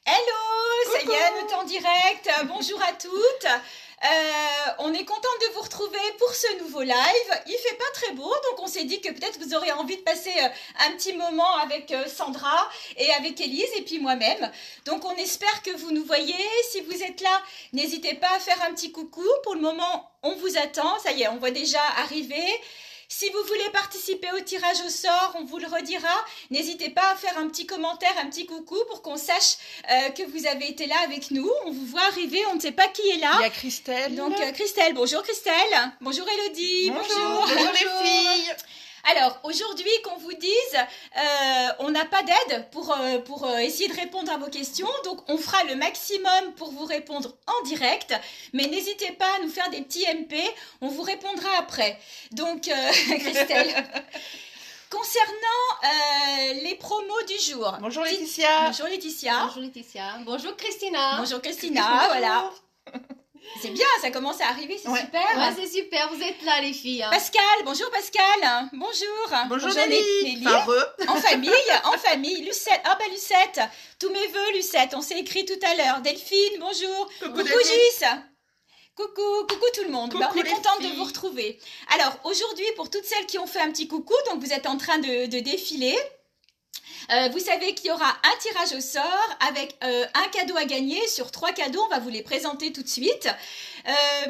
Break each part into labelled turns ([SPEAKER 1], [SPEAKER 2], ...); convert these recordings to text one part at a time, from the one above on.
[SPEAKER 1] Hello, ça y est, nous sommes en direct. Bonjour à toutes. On est contente de vous retrouver pour ce nouveau live. Il fait pas très beau, donc on s'est dit que peut-être vous aurez envie de passer un petit moment avec Sandra et avec Élise et puis moi-même. Donc on espère que vous nous voyez. Si vous êtes là, n'hésitez pas à faire un petit coucou. Pour le moment, on vous attend. Ça y est, on voit déjà arriver. Si vous voulez participer au tirage au sort, on vous le redira. N'hésitez pas à faire un petit commentaire, un petit coucou pour qu'on sache que vous avez été là avec nous. On vous voit arriver, on ne sait pas qui est là.
[SPEAKER 2] Il y a Christelle.
[SPEAKER 1] Donc Christelle, bonjour Christelle. Bonjour Elodie.
[SPEAKER 2] Bonjour les filles.
[SPEAKER 1] Alors, aujourd'hui, qu'on vous dise, on n'a pas d'aide pour essayer de répondre à vos questions. Donc, on fera le maximum pour vous répondre en direct. Mais n'hésitez pas à nous faire des petits MP. On vous répondra après. Donc, Christelle, concernant les promos du jour.
[SPEAKER 2] Bonjour Laetitia.
[SPEAKER 1] Bonjour Laetitia.
[SPEAKER 3] Bonjour Laetitia. Bonjour Christina.
[SPEAKER 1] Bonjour Christina, voilà. C'est bien, ça commence à arriver, c'est super.
[SPEAKER 3] Ouais, c'est super, vous êtes là les filles.
[SPEAKER 1] Pascal, bonjour Pascal. Bonjour.
[SPEAKER 2] Bonjour Nelly.
[SPEAKER 1] En famille. Lucette, ah bah Lucette, tous mes vœux Lucette, on s'est écrit tout à l'heure. Delphine, bonjour. Coucou Gis. Coucou tout le monde.
[SPEAKER 2] Coucou
[SPEAKER 1] on est contente de
[SPEAKER 2] filles.
[SPEAKER 1] vous retrouver. Alors aujourd'hui, pour toutes celles qui ont fait un petit coucou, donc vous êtes en train de défiler. Vous savez qu'il y aura un tirage au sort avec un cadeau à gagner. Sur 3 cadeaux, on va vous les présenter tout de suite.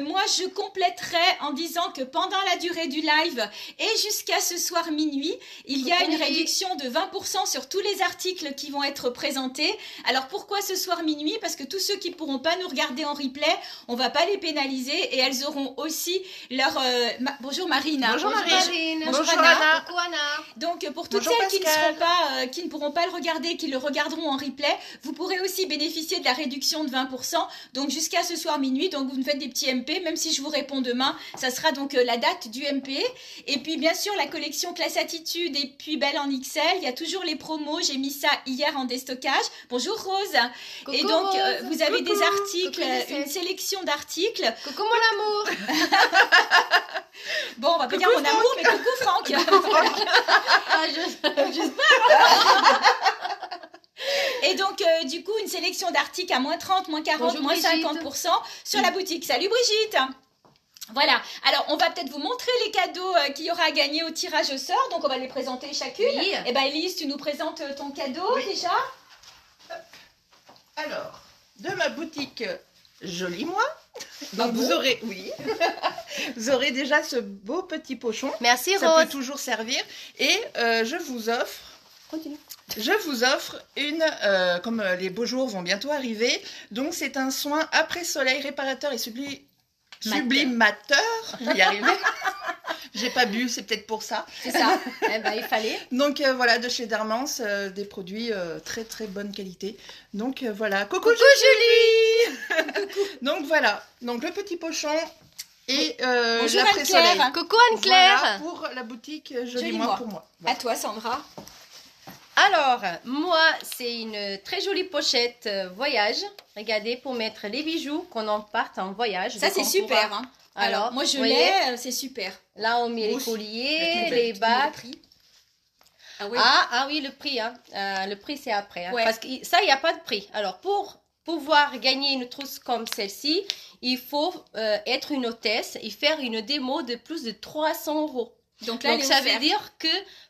[SPEAKER 1] Moi, je compléterai en disant que pendant la durée du live et jusqu'à ce soir minuit, il y a une réduction de 20% sur tous les articles qui vont être présentés. Alors, pourquoi ce soir minuit? Parce que tous ceux qui ne pourront pas nous regarder en replay, on ne va pas les pénaliser et elles auront aussi leur... Bonjour Marine.
[SPEAKER 2] Bonjour Marine.
[SPEAKER 1] Bonjour
[SPEAKER 2] Bonjour
[SPEAKER 1] Anna.
[SPEAKER 2] Anna.
[SPEAKER 3] Coucou Anna.
[SPEAKER 1] Donc, pour toutes
[SPEAKER 2] Bonjour
[SPEAKER 1] celles qui ne
[SPEAKER 2] Pascal.
[SPEAKER 1] seront pas, qui ne pourront pas le regarder, qui le regarderont en replay, vous pourrez aussi bénéficier de la réduction de 20%. Donc, jusqu'à ce soir minuit. Donc, vous me faites des petits MP, même si je vous réponds demain. Ça sera donc la date du MP. Et puis, bien sûr, la collection Classe Attitude et puis Belle en XL. Il y a toujours les promos. J'ai mis ça hier en déstockage. Bonjour Rose.
[SPEAKER 3] Coucou,
[SPEAKER 1] et donc,
[SPEAKER 3] Rose.
[SPEAKER 1] vous avez
[SPEAKER 3] Coucou.
[SPEAKER 1] des articles,
[SPEAKER 3] Coucou, Lucette.
[SPEAKER 1] une sélection d'articles.
[SPEAKER 3] Coucou mon amour.
[SPEAKER 1] Bon, on va pas dire mon amour, mais coucou Franck.
[SPEAKER 3] Ah, j'espère.
[SPEAKER 1] Et donc, du coup, une sélection d'articles à moins 30, moins 40,
[SPEAKER 3] Bonjour,
[SPEAKER 1] moins
[SPEAKER 3] Brigitte.
[SPEAKER 1] 50% sur la boutique. Salut Brigitte. Voilà, alors on va peut-être vous montrer les cadeaux qu'il y aura à gagner au tirage au sort. Donc, on va les présenter chacune.
[SPEAKER 3] Oui.
[SPEAKER 1] Et bien, Élise, tu nous présentes ton cadeau déjà.
[SPEAKER 2] Alors, de ma boutique Joli Moi, donc
[SPEAKER 1] Ah
[SPEAKER 2] vous
[SPEAKER 1] bon
[SPEAKER 2] aurez, oui, vous aurez déjà ce beau petit pochon.
[SPEAKER 3] Merci
[SPEAKER 2] Ça
[SPEAKER 3] Rose.
[SPEAKER 2] peut toujours servir. Et je vous offre
[SPEAKER 3] Continue.
[SPEAKER 2] une, comme les beaux jours vont bientôt arriver, donc c'est un soin après soleil réparateur et sublimateur. Je vais y arriver. J'ai pas bu, c'est peut-être pour ça.
[SPEAKER 3] C'est ça. Eh ben, il fallait.
[SPEAKER 2] Donc voilà, de chez Dermance, des produits très très bonne qualité. Donc voilà, coucou Julie. Donc voilà, donc le petit pochon et
[SPEAKER 1] Bonjour
[SPEAKER 2] l'après-soleil.
[SPEAKER 1] Anne-Claire.
[SPEAKER 3] Coucou Anne-Claire.
[SPEAKER 2] Voilà pour la boutique Joli Moi pour moi.
[SPEAKER 1] À toi Sandra.
[SPEAKER 3] Alors, moi, c'est une très jolie pochette voyage. Regardez, pour mettre les bijoux qu'on en parte en voyage.
[SPEAKER 1] Ça,
[SPEAKER 3] Donc,
[SPEAKER 1] c'est
[SPEAKER 3] on
[SPEAKER 1] super.
[SPEAKER 3] pourra-
[SPEAKER 1] Hein.
[SPEAKER 3] Alors,
[SPEAKER 1] Alors, moi, je
[SPEAKER 3] voyez,
[SPEAKER 1] l'ai, c'est super.
[SPEAKER 3] Là, on met les
[SPEAKER 2] Aussi.
[SPEAKER 3] colliers,
[SPEAKER 2] Le
[SPEAKER 3] les bagues.
[SPEAKER 1] Ah oui.
[SPEAKER 3] Ah oui, le prix. Hein. Le prix, c'est après. Hein.
[SPEAKER 1] Ouais.
[SPEAKER 3] Parce que ça, il n'y a pas de prix. Alors, pour pouvoir gagner une trousse comme celle-ci, il faut être une hôtesse et faire une démo de plus de 300 €.
[SPEAKER 1] Donc là,
[SPEAKER 3] Donc,
[SPEAKER 1] elle est
[SPEAKER 3] ça veut
[SPEAKER 1] offerte.
[SPEAKER 3] dire que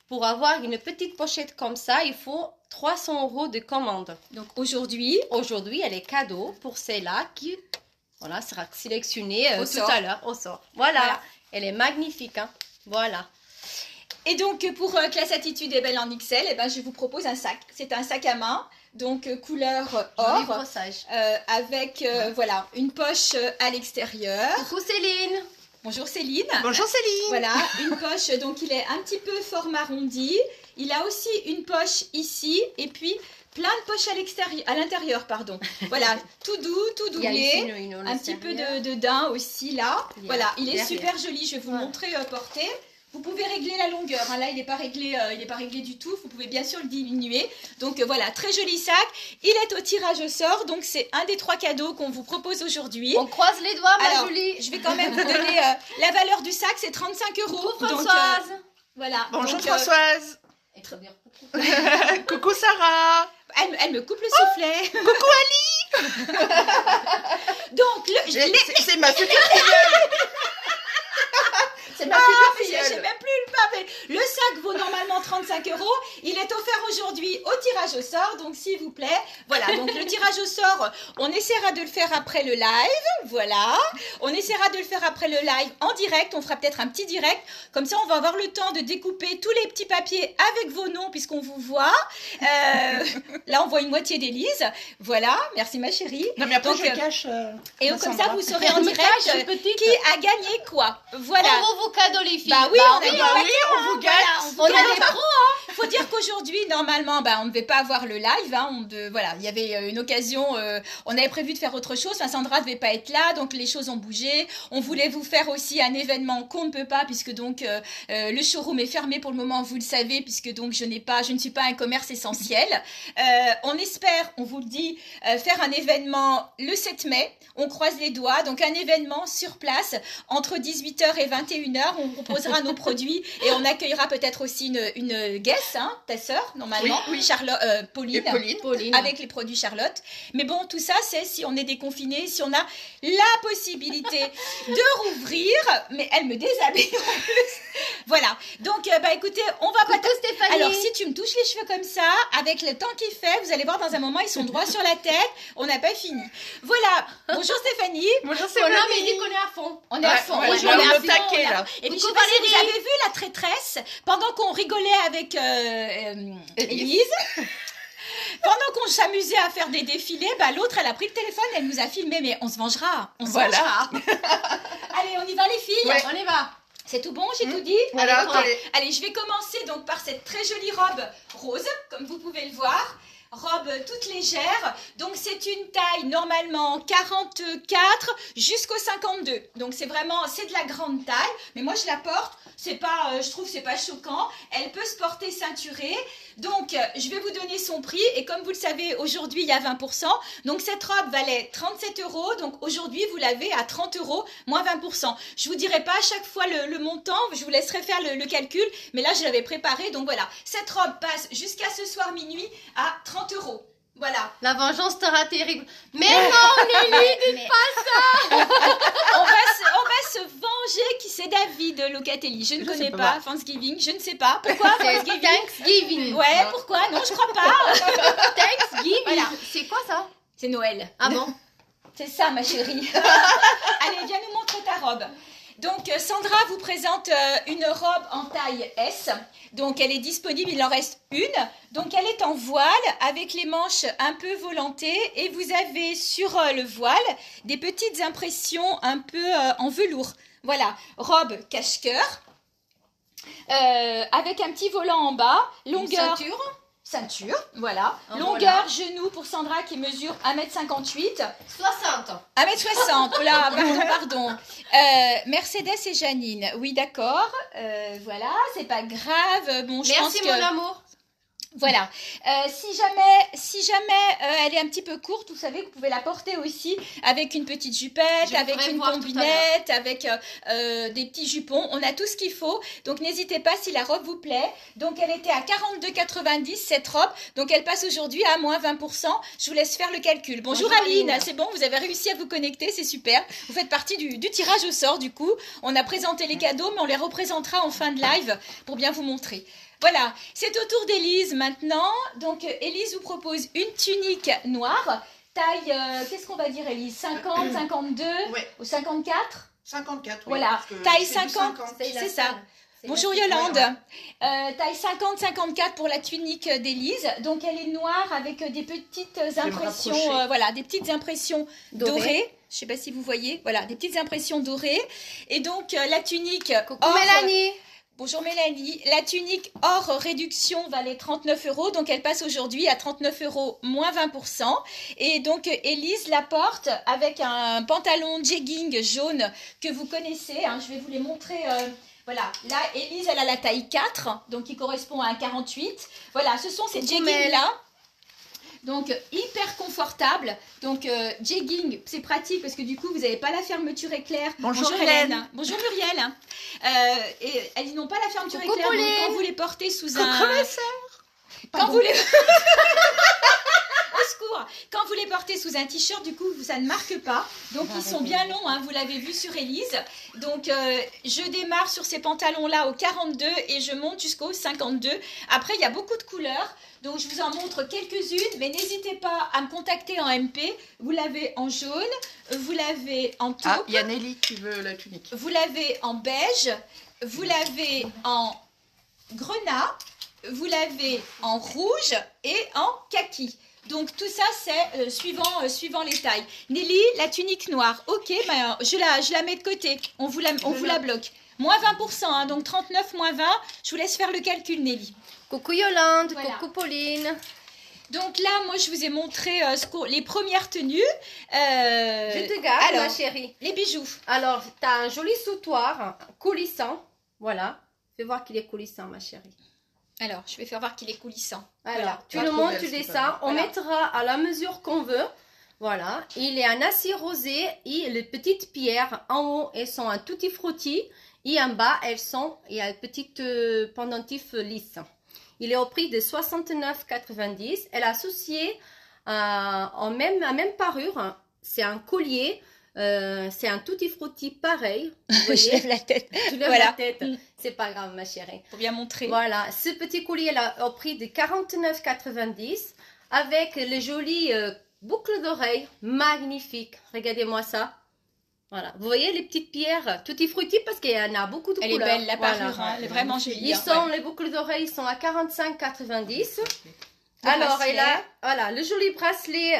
[SPEAKER 3] pour avoir une petite pochette comme ça, il faut 300 € de commande.
[SPEAKER 1] Donc aujourd'hui,
[SPEAKER 3] Aujourd'hui, elle est cadeau pour celle-là qui voilà, sera sélectionnée
[SPEAKER 1] Au
[SPEAKER 3] tout
[SPEAKER 1] sort.
[SPEAKER 3] à l'heure au sort. Voilà.
[SPEAKER 1] Voilà.
[SPEAKER 3] Elle est magnifique. Hein. Voilà.
[SPEAKER 1] et donc pour Classe Attitude et Belle en XL, eh ben, je vous propose un sac. C'est un sac à main, donc couleur
[SPEAKER 3] Joli
[SPEAKER 1] or,
[SPEAKER 3] brossage.
[SPEAKER 1] avec voilà, une poche à l'extérieur.
[SPEAKER 3] Coucou Céline.
[SPEAKER 1] Bonjour Céline.
[SPEAKER 2] Bonjour Céline.
[SPEAKER 1] Voilà, une poche, donc il est un petit peu format arrondi. Il a aussi une poche ici et puis plein de poches à l'extérieur, à l'intérieur, pardon. Voilà, tout doux, tout
[SPEAKER 3] Il y a ici
[SPEAKER 1] doublé.
[SPEAKER 3] une
[SPEAKER 1] Un petit peu
[SPEAKER 3] extérieure.
[SPEAKER 1] de daim aussi là.
[SPEAKER 3] Il y a
[SPEAKER 1] Voilà, il est
[SPEAKER 3] derrière.
[SPEAKER 1] super joli. Je vais vous
[SPEAKER 3] Voilà.
[SPEAKER 1] montrer porter. Vous pouvez régler la longueur. Hein. Là, il n'est pas réglé du tout. Vous pouvez bien sûr le diminuer. Donc voilà, très joli sac. Il est au tirage au sort. Donc c'est un des 3 cadeaux qu'on vous propose aujourd'hui.
[SPEAKER 3] On croise les doigts, ma
[SPEAKER 1] Alors,
[SPEAKER 3] Julie.
[SPEAKER 1] je vais quand même vous donner la valeur du sac. C'est 35 €.
[SPEAKER 3] Coucou
[SPEAKER 1] Donc,
[SPEAKER 3] Françoise.
[SPEAKER 1] voilà.
[SPEAKER 2] Bonjour
[SPEAKER 1] Donc,
[SPEAKER 2] Françoise.
[SPEAKER 3] Il faut dire coucou.
[SPEAKER 2] Coucou Sarah.
[SPEAKER 1] Elle me coupe le soufflet.
[SPEAKER 2] Coucou Ali.
[SPEAKER 1] Donc,
[SPEAKER 2] C'est ma future filleule. C'est ma future
[SPEAKER 1] j'ai
[SPEAKER 2] filleule.
[SPEAKER 1] même plus le pavé. Le sac vaut normalement 35 €. Il est offert aujourd'hui au tirage au sort. Donc, s'il vous plaît, voilà. Donc, le tirage au sort, on essaiera de le faire après le live. Voilà. On essaiera de le faire après le live en direct. On fera peut-être un petit direct. Comme ça, on va avoir le temps de découper tous les petits papiers avec vos noms puisqu'on vous voit. Là, on voit une moitié d'Élise. Voilà. Merci, ma chérie.
[SPEAKER 2] Non, mais après,
[SPEAKER 1] Donc,
[SPEAKER 2] je cache.
[SPEAKER 1] et
[SPEAKER 2] ma
[SPEAKER 1] comme ça,
[SPEAKER 2] Sandra.
[SPEAKER 1] vous saurez en direct qui a gagné quoi. Voilà.
[SPEAKER 3] On vos cadeaux, les filles.
[SPEAKER 1] Bah oui, on a des
[SPEAKER 2] Bah oui, on vous gâte.
[SPEAKER 3] On a des pros.
[SPEAKER 1] Il faut dire qu'aujourd'hui, normalement, on ne devait pas avoir le live. Hein, voilà, il y avait une occasion. On avait prévu de faire autre chose. Enfin, Sandra ne devait pas être là, donc les choses ont bougé. On voulait vous faire aussi un événement qu'on ne peut pas, puisque donc le showroom est fermé pour le moment, vous le savez, puisque donc je ne suis pas un commerce essentiel. On espère, on vous le dit, faire un événement le 7 mai. On croise les doigts. Donc un événement sur place entre 18h et 21h. On proposera nos produits et on accueillera peut-être aussi une guest, hein, ta sœur, normalement,
[SPEAKER 2] Oui.
[SPEAKER 1] Charlotte, Pauline,
[SPEAKER 3] Pauline.
[SPEAKER 1] avec les produits Charlotte. Mais bon, tout ça, c'est si on est déconfiné, si on a la possibilité de rouvrir. Mais elle me déshabille en plus. Voilà. Donc, écoutez, on va pas...
[SPEAKER 3] Coucou Stéphanie.
[SPEAKER 1] Alors, si tu me touches les cheveux comme ça, avec le temps qu'il fait, vous allez voir dans un moment, ils sont droits sur la tête. On n'a pas fini. Voilà. Bonjour Stéphanie.
[SPEAKER 2] Bonjour
[SPEAKER 3] Oh non, mais
[SPEAKER 2] Stéphanie.
[SPEAKER 3] il dit qu'on est à fond.
[SPEAKER 1] On est à fond.
[SPEAKER 2] Ouais,
[SPEAKER 1] Bonjour,
[SPEAKER 2] on
[SPEAKER 1] on est
[SPEAKER 2] est
[SPEAKER 1] à
[SPEAKER 2] au
[SPEAKER 1] fond,
[SPEAKER 2] taquet,
[SPEAKER 1] là.
[SPEAKER 2] là.
[SPEAKER 1] Et puis, je
[SPEAKER 3] Coucou
[SPEAKER 1] sais pas si vous
[SPEAKER 3] Valérie.
[SPEAKER 1] avez vu la traîtresse, pendant qu'on rigolait avec Élise, pendant qu'on s'amusait à faire des défilés, l'autre, elle a pris le téléphone, elle nous a filmé, mais on se vengera. On se
[SPEAKER 2] Voilà.
[SPEAKER 1] vengera. Allez, on y va les filles.
[SPEAKER 2] Ouais.
[SPEAKER 3] On y va.
[SPEAKER 1] C'est tout bon, j'ai tout dit.
[SPEAKER 2] Voilà,
[SPEAKER 1] Allez,
[SPEAKER 2] attendez.
[SPEAKER 1] allez, je vais commencer donc par cette très jolie robe rose, comme vous pouvez le voir. Robe toute légère, donc c'est une taille normalement 44 jusqu'au 52, donc c'est de la grande taille, mais moi je la porte, c'est pas, je trouve c'est pas choquant, elle peut se porter ceinturée, donc je vais vous donner son prix, et comme vous le savez aujourd'hui il y a 20%, donc cette robe valait 37 €, donc aujourd'hui vous l'avez à 30 €, moins 20%. Je vous dirai pas à chaque fois le montant, je vous laisserai faire le calcul, mais là je l'avais préparé, donc voilà, cette robe passe jusqu'à ce soir minuit à 30 €. Voilà.
[SPEAKER 3] La vengeance sera terrible. Mais non, Nelly, dites pas ça.
[SPEAKER 1] On va se venger. Qui c'est David Locatelli? Je ne connais
[SPEAKER 2] sais
[SPEAKER 1] pas.
[SPEAKER 2] pas.
[SPEAKER 1] Thanksgiving, je ne sais pas. Pourquoi
[SPEAKER 3] C'est
[SPEAKER 1] Thanksgiving?
[SPEAKER 3] Thanksgiving.
[SPEAKER 1] Ouais, pourquoi? Non, je crois pas.
[SPEAKER 3] Thanksgiving.
[SPEAKER 1] Voilà.
[SPEAKER 3] C'est quoi ça?
[SPEAKER 1] C'est Noël.
[SPEAKER 3] Ah bon?
[SPEAKER 1] C'est ça, ma chérie. Allez, viens nous montrer ta robe. Donc, Sandra vous présente une robe en taille S. Donc, elle est disponible, il en reste une. Donc, elle est en voile avec les manches un peu volantées. Et vous avez sur le voile des petites impressions un peu en velours. Voilà, robe cache-cœur avec un petit volant en bas. Longueur... Ceinture, voilà.
[SPEAKER 3] En
[SPEAKER 1] Longueur genou pour Sandra qui mesure 1m58.
[SPEAKER 3] 60.
[SPEAKER 1] 1m60, oh là, pardon. Mercedes et Janine, oui d'accord, voilà, c'est pas grave. Bon, je pense
[SPEAKER 3] Merci
[SPEAKER 1] que...
[SPEAKER 3] mon amour.
[SPEAKER 1] Voilà, si jamais elle est un petit peu courte, vous savez que vous pouvez la porter aussi avec une petite jupette,
[SPEAKER 3] Je
[SPEAKER 1] avec
[SPEAKER 3] ferai
[SPEAKER 1] une
[SPEAKER 3] voir tout à
[SPEAKER 1] combinette, avec des petits jupons. On a tout ce qu'il faut, donc n'hésitez pas si la robe vous plaît. Donc elle était à 42,90 cette robe, donc elle passe aujourd'hui à moins 20%. Je vous laisse faire le calcul. Bonjour Aline, c'est bon, vous avez réussi à vous connecter, c'est super. Vous faites partie du tirage au sort du coup. On a présenté les cadeaux, mais on les représentera en fin de live pour bien vous montrer. Voilà, c'est au tour d'Élise maintenant. Donc, Élise vous propose une tunique noire. Taille, qu'est-ce qu'on va dire, Élise? 50, 52
[SPEAKER 2] Ouais.
[SPEAKER 1] ou 54?
[SPEAKER 2] 54, oui.
[SPEAKER 1] Voilà,
[SPEAKER 2] parce que
[SPEAKER 1] taille
[SPEAKER 2] c'est du
[SPEAKER 1] 50, c'est ça. Bonjour Yolande. Taille 50-54 pour la tunique d'Élise. Donc, elle est noire avec des petites impressions, voilà, des petites impressions dorées. Je ne sais pas si vous voyez. Voilà, des petites impressions dorées. Et donc, la tunique...
[SPEAKER 3] Coucou Mélanie.
[SPEAKER 1] Bonjour Mélanie, la tunique hors réduction valait 39 €, donc elle passe aujourd'hui à 39 € moins 20%. Et donc Élise la porte avec un pantalon jegging jaune que vous connaissez, hein, je vais vous les montrer. Voilà, là Élise elle a la taille 4, donc qui correspond à un 48. Voilà, ce sont ces jeggings là. Donc hyper confortable. Donc jegging, c'est pratique parce que du coup vous n'avez pas la fermeture éclair.
[SPEAKER 2] Bonjour Hélène.
[SPEAKER 1] Bonjour Muriel. Et elles n'ont pas la fermeture
[SPEAKER 3] Coucou,
[SPEAKER 1] éclair. Donc,
[SPEAKER 3] Pauline.
[SPEAKER 1] quand vous les portez sous
[SPEAKER 2] Coucou
[SPEAKER 1] un...
[SPEAKER 2] ma sœur.
[SPEAKER 1] Quand vous les... Au secours. Quand vous les portez sous un t-shirt, du coup, ça ne marque pas. Donc, ils sont bien longs, hein, vous l'avez vu sur Élise. Donc, je démarre sur ces pantalons-là au 42 et je monte jusqu'au 52. Après, il y a beaucoup de couleurs. Donc, je vous en montre quelques-unes. Mais n'hésitez pas à me contacter en MP. Vous l'avez en jaune, vous l'avez en taupe.
[SPEAKER 2] Ah, il y a Nelly qui veut la tunique.
[SPEAKER 1] Vous l'avez en beige, vous l'avez en grenat, vous l'avez en rouge et en kaki. Donc tout ça c'est suivant les tailles. Nelly, la tunique noire, ok, ben, je la mets de côté, on vous la bloque. Moins 20%, hein, donc 39 moins 20, je vous laisse faire le calcul Nelly.
[SPEAKER 3] Coucou Yolande,
[SPEAKER 1] Voilà.
[SPEAKER 3] coucou Pauline.
[SPEAKER 1] Donc là, moi je vous ai montré les premières tenues.
[SPEAKER 3] Je te garde,
[SPEAKER 1] alors,
[SPEAKER 3] ma chérie.
[SPEAKER 1] les bijoux.
[SPEAKER 3] Alors, tu as un joli sautoir coulissant. Voilà. Fais voir qu'il est coulissant, ma chérie.
[SPEAKER 1] Alors, je vais faire voir qu'il est coulissant.
[SPEAKER 3] Alors,
[SPEAKER 1] Voilà.
[SPEAKER 3] tu
[SPEAKER 2] Pas
[SPEAKER 3] le
[SPEAKER 2] trop
[SPEAKER 3] montes,
[SPEAKER 2] belle,
[SPEAKER 3] tu
[SPEAKER 2] c'est
[SPEAKER 3] descends.
[SPEAKER 2] pas
[SPEAKER 3] On
[SPEAKER 1] Voilà.
[SPEAKER 3] mettra à la mesure qu'on veut. Voilà. Il est en acier rosé et les petites pierres en haut, elles sont en tutti frutti. Et en bas, il y a une petite pendentif lisse. Il est au prix de 69,90. Elle est associée à même parure. C'est un collier. C'est un tutti frutti pareil. Vous
[SPEAKER 1] Je
[SPEAKER 3] voyez,
[SPEAKER 1] lève la tête
[SPEAKER 3] tu lèves
[SPEAKER 1] Voilà.
[SPEAKER 3] la tête.
[SPEAKER 1] Mm.
[SPEAKER 3] C'est pas grave, ma chérie.
[SPEAKER 1] pour bien montrer.
[SPEAKER 3] Voilà, ce petit collier là au prix de 49,90 avec les jolies boucles d'oreilles magnifiques. Regardez-moi ça. Voilà, vous voyez les petites pierres tutti frutti parce qu'il y en a beaucoup de
[SPEAKER 1] Elle
[SPEAKER 3] couleurs.
[SPEAKER 1] est belle, la
[SPEAKER 3] Voilà.
[SPEAKER 1] parure, hein, elle est vraiment jolie. hein.
[SPEAKER 3] Les boucles d'oreilles sont à 45,90.
[SPEAKER 1] Le
[SPEAKER 3] Alors,
[SPEAKER 1] bracelet.
[SPEAKER 3] et là, voilà, le joli bracelet,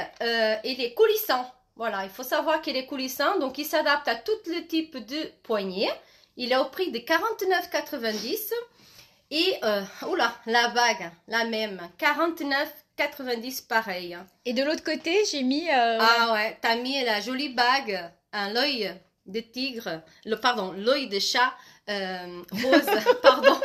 [SPEAKER 3] il est coulissant. Voilà, il faut savoir qu'il est coulissant, donc il s'adapte à tout le type de poignet. Il est au prix de 49,90. Et, oula, la bague, la même, 49,90 pareil.
[SPEAKER 1] Et de l'autre côté, j'ai mis...
[SPEAKER 3] Ah ouais, t'as mis la jolie bague, l'œil de tigre, l'œil de chat rose, pardon.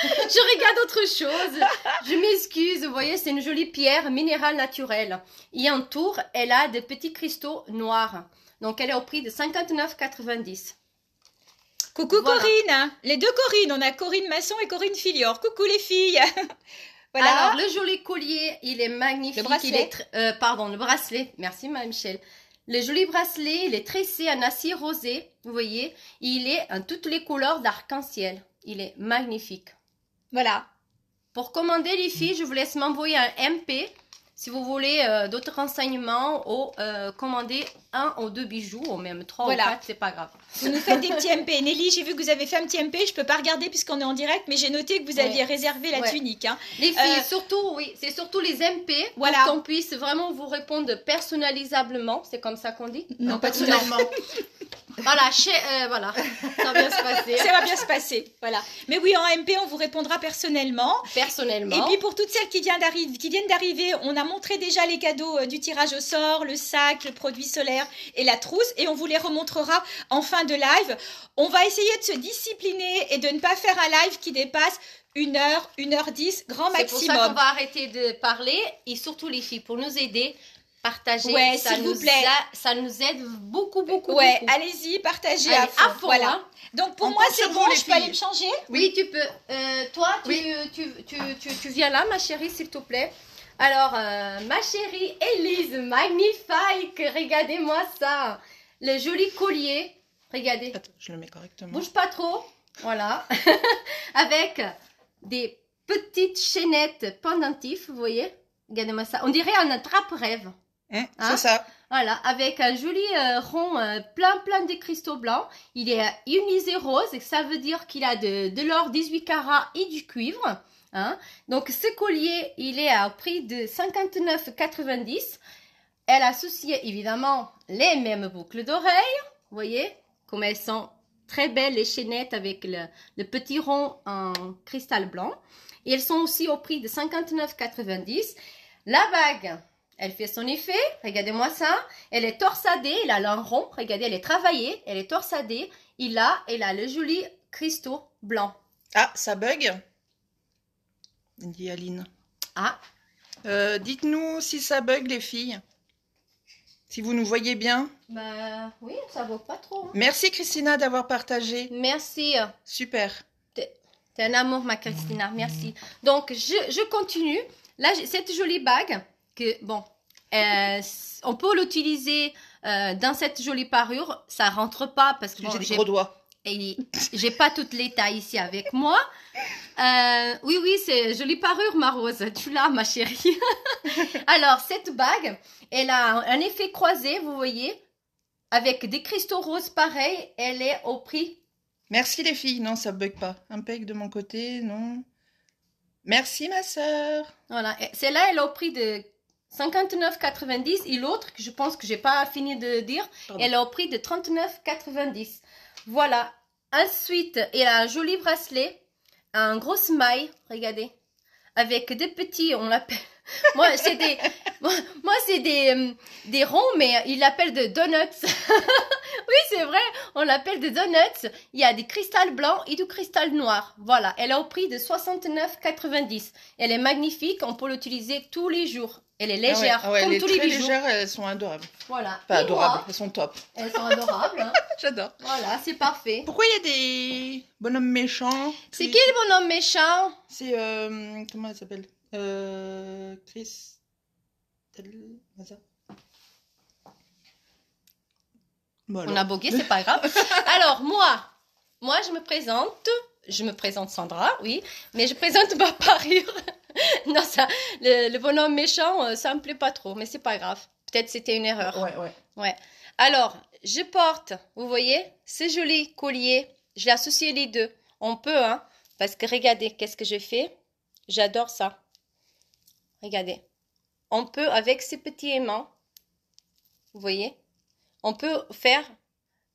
[SPEAKER 3] Je regarde autre chose. Je m'excuse, vous voyez, c'est une jolie pierre minérale naturelle. Et en tour, elle a des petits cristaux noirs. Donc, elle est au prix de 59,90.
[SPEAKER 1] Coucou
[SPEAKER 3] Voilà.
[SPEAKER 1] Corinne, les deux Corinne, on a Corinne Masson et Corinne Filior. Coucou les filles. Voilà.
[SPEAKER 3] Alors, le joli collier, il est magnifique.
[SPEAKER 1] Le bracelet.
[SPEAKER 3] Il est le bracelet. Merci, Mme Michel. Le joli bracelet, il est tressé en acier rosé. Vous voyez, il est en toutes les couleurs d'arc-en-ciel. Il est magnifique.
[SPEAKER 1] Voilà.
[SPEAKER 3] Pour commander, les filles, je vous laisse m'envoyer un MP. Si vous voulez d'autres renseignements ou commander un ou deux bijoux, ou même trois
[SPEAKER 1] Voilà.
[SPEAKER 3] ou quatre, c'est pas grave.
[SPEAKER 1] Vous nous faites des petits MP. Nelly, j'ai vu que vous avez fait un petit MP. Je peux pas regarder puisqu'on est en direct, mais j'ai noté que vous aviez réservé la
[SPEAKER 3] Ouais.
[SPEAKER 1] tunique. Hein.
[SPEAKER 3] Les filles, surtout, oui, c'est surtout les MP
[SPEAKER 1] Voilà.
[SPEAKER 3] pour qu'on puisse vraiment vous répondre personnalisablement. C'est comme ça qu'on dit?
[SPEAKER 1] Non, pas tout
[SPEAKER 2] personnellement.
[SPEAKER 3] Voilà, voilà, ça va bien se passer.
[SPEAKER 1] Ça va bien se passer. Voilà. Mais oui, en MP, on vous répondra personnellement.
[SPEAKER 3] Personnellement.
[SPEAKER 1] Et puis pour toutes celles qui viennent d'arriver, on a montré déjà les cadeaux du tirage au sort, le sac, le produit solaire et la trousse, et on vous les remontrera en fin de live. On va essayer de se discipliner et de ne pas faire un live qui dépasse 1h, 1h10, grand
[SPEAKER 3] c'est pour ça qu'on
[SPEAKER 1] maximum.
[SPEAKER 3] va arrêter de parler et surtout les filles, pour nous aider, partager.
[SPEAKER 1] Ouais,
[SPEAKER 3] ça
[SPEAKER 1] s'il vous
[SPEAKER 3] nous
[SPEAKER 1] plaît.
[SPEAKER 3] ça nous aide beaucoup, beaucoup.
[SPEAKER 1] Ouais,
[SPEAKER 3] beaucoup.
[SPEAKER 1] allez-y, partagez
[SPEAKER 3] Allez,
[SPEAKER 1] à fond.
[SPEAKER 3] voilà.
[SPEAKER 1] Hein. Donc pour
[SPEAKER 2] On
[SPEAKER 1] moi,
[SPEAKER 2] compte
[SPEAKER 1] c'est
[SPEAKER 2] sur
[SPEAKER 1] bon,
[SPEAKER 2] vous, les
[SPEAKER 1] je peux aller me
[SPEAKER 2] filles.
[SPEAKER 1] changer.
[SPEAKER 3] Oui, tu peux. Toi,
[SPEAKER 2] Oui.
[SPEAKER 3] tu viens là, ma chérie, s'il te plaît. Alors, ma chérie Élise, magnifique. Regardez-moi ça. Le joli collier. Regardez.
[SPEAKER 2] Attends, je le mets correctement.
[SPEAKER 3] Bouge pas trop. Voilà. Avec des petites chaînettes pendentifs, vous voyez. Regardez-moi ça. On dirait un attrape-rêve. Hein?
[SPEAKER 2] C'est ça.
[SPEAKER 3] Voilà, avec un joli rond plein de cristaux blancs. Il est ionisé rose, et ça veut dire qu'il a de l'or 18 carats et du cuivre. Hein. Donc ce collier, il est à prix de 59,90. Elle associe évidemment les mêmes boucles d'oreilles. Vous voyez, comme elles sont très belles, les chaînettes avec le petit rond en cristal blanc. Et elles sont aussi au prix de 59,90. La bague, elle fait son effet, regardez-moi ça. Elle est torsadée, elle a un rond, regardez, elle est travaillée, elle est torsadée. Elle a le joli cristaux blanc.
[SPEAKER 2] Ah, ça bug dit Aline.
[SPEAKER 3] Ah,
[SPEAKER 2] Dites-nous si ça bug, les filles. Si vous nous voyez bien.
[SPEAKER 3] Bah oui, ça vaut pas trop. Hein.
[SPEAKER 2] Merci Christina d'avoir partagé.
[SPEAKER 3] Merci.
[SPEAKER 2] Super.
[SPEAKER 3] T'es un amour, ma Christina. Merci. Donc, je continue. Là, j'ai cette jolie bague que, bon, on peut l'utiliser dans cette jolie parure. Ça rentre pas parce que bon,
[SPEAKER 2] j'ai des gros doigts.
[SPEAKER 3] Et j'ai pas toutes les tailles ici avec moi. Oui, c'est jolie parure, ma rose. Tu l'as, ma chérie. Alors, cette bague, elle a un effet croisé, vous voyez, avec des cristaux roses pareils. Elle est au prix.
[SPEAKER 2] Merci les filles. Non, ça bug pas. Impec de mon côté, non. Merci ma sœur.
[SPEAKER 3] Voilà. Celle-là, elle est au prix de 59,90 et l'autre, que je pense que j'ai pas fini de dire, elle est au prix de 39,90. Voilà. Ensuite, il a un joli bracelet, un gros smile, regardez, avec des petits, on l'appelle, moi c'est des ronds, mais il l'appelle de donuts. Oui, c'est vrai, on l'appelle des donuts. Il y a des cristals blancs et du cristal noir. Voilà, elle est au prix de 69,90. Elle est magnifique, on peut l'utiliser tous les jours. Elle est légère,
[SPEAKER 2] comme
[SPEAKER 3] tous les bijoux.
[SPEAKER 2] Légères, elles sont adorables.
[SPEAKER 3] Voilà.
[SPEAKER 2] Pas adorables, elles sont top.
[SPEAKER 3] Elles sont adorables. Hein.
[SPEAKER 2] J'adore.
[SPEAKER 3] Voilà, c'est parfait.
[SPEAKER 2] Pourquoi il y a des bonhommes méchants?
[SPEAKER 3] C'est qui le bonhomme méchant?
[SPEAKER 2] C'est, comment elle s'appelle? Chris...
[SPEAKER 3] On a bogué, c'est pas grave. Alors, moi, je me présente Sandra, oui, mais je présente ma parure. Non, ça, le bonhomme méchant, ça me plaît pas trop, mais c'est pas grave. Peut-être c'était une erreur. Ouais. Alors, je porte, vous voyez, ce joli collier. J'ai associé les deux. On peut, hein, parce que regardez, qu'est-ce que j'ai fait? J'adore ça. Regardez. On peut, avec ces petits aimants, vous voyez, on peut faire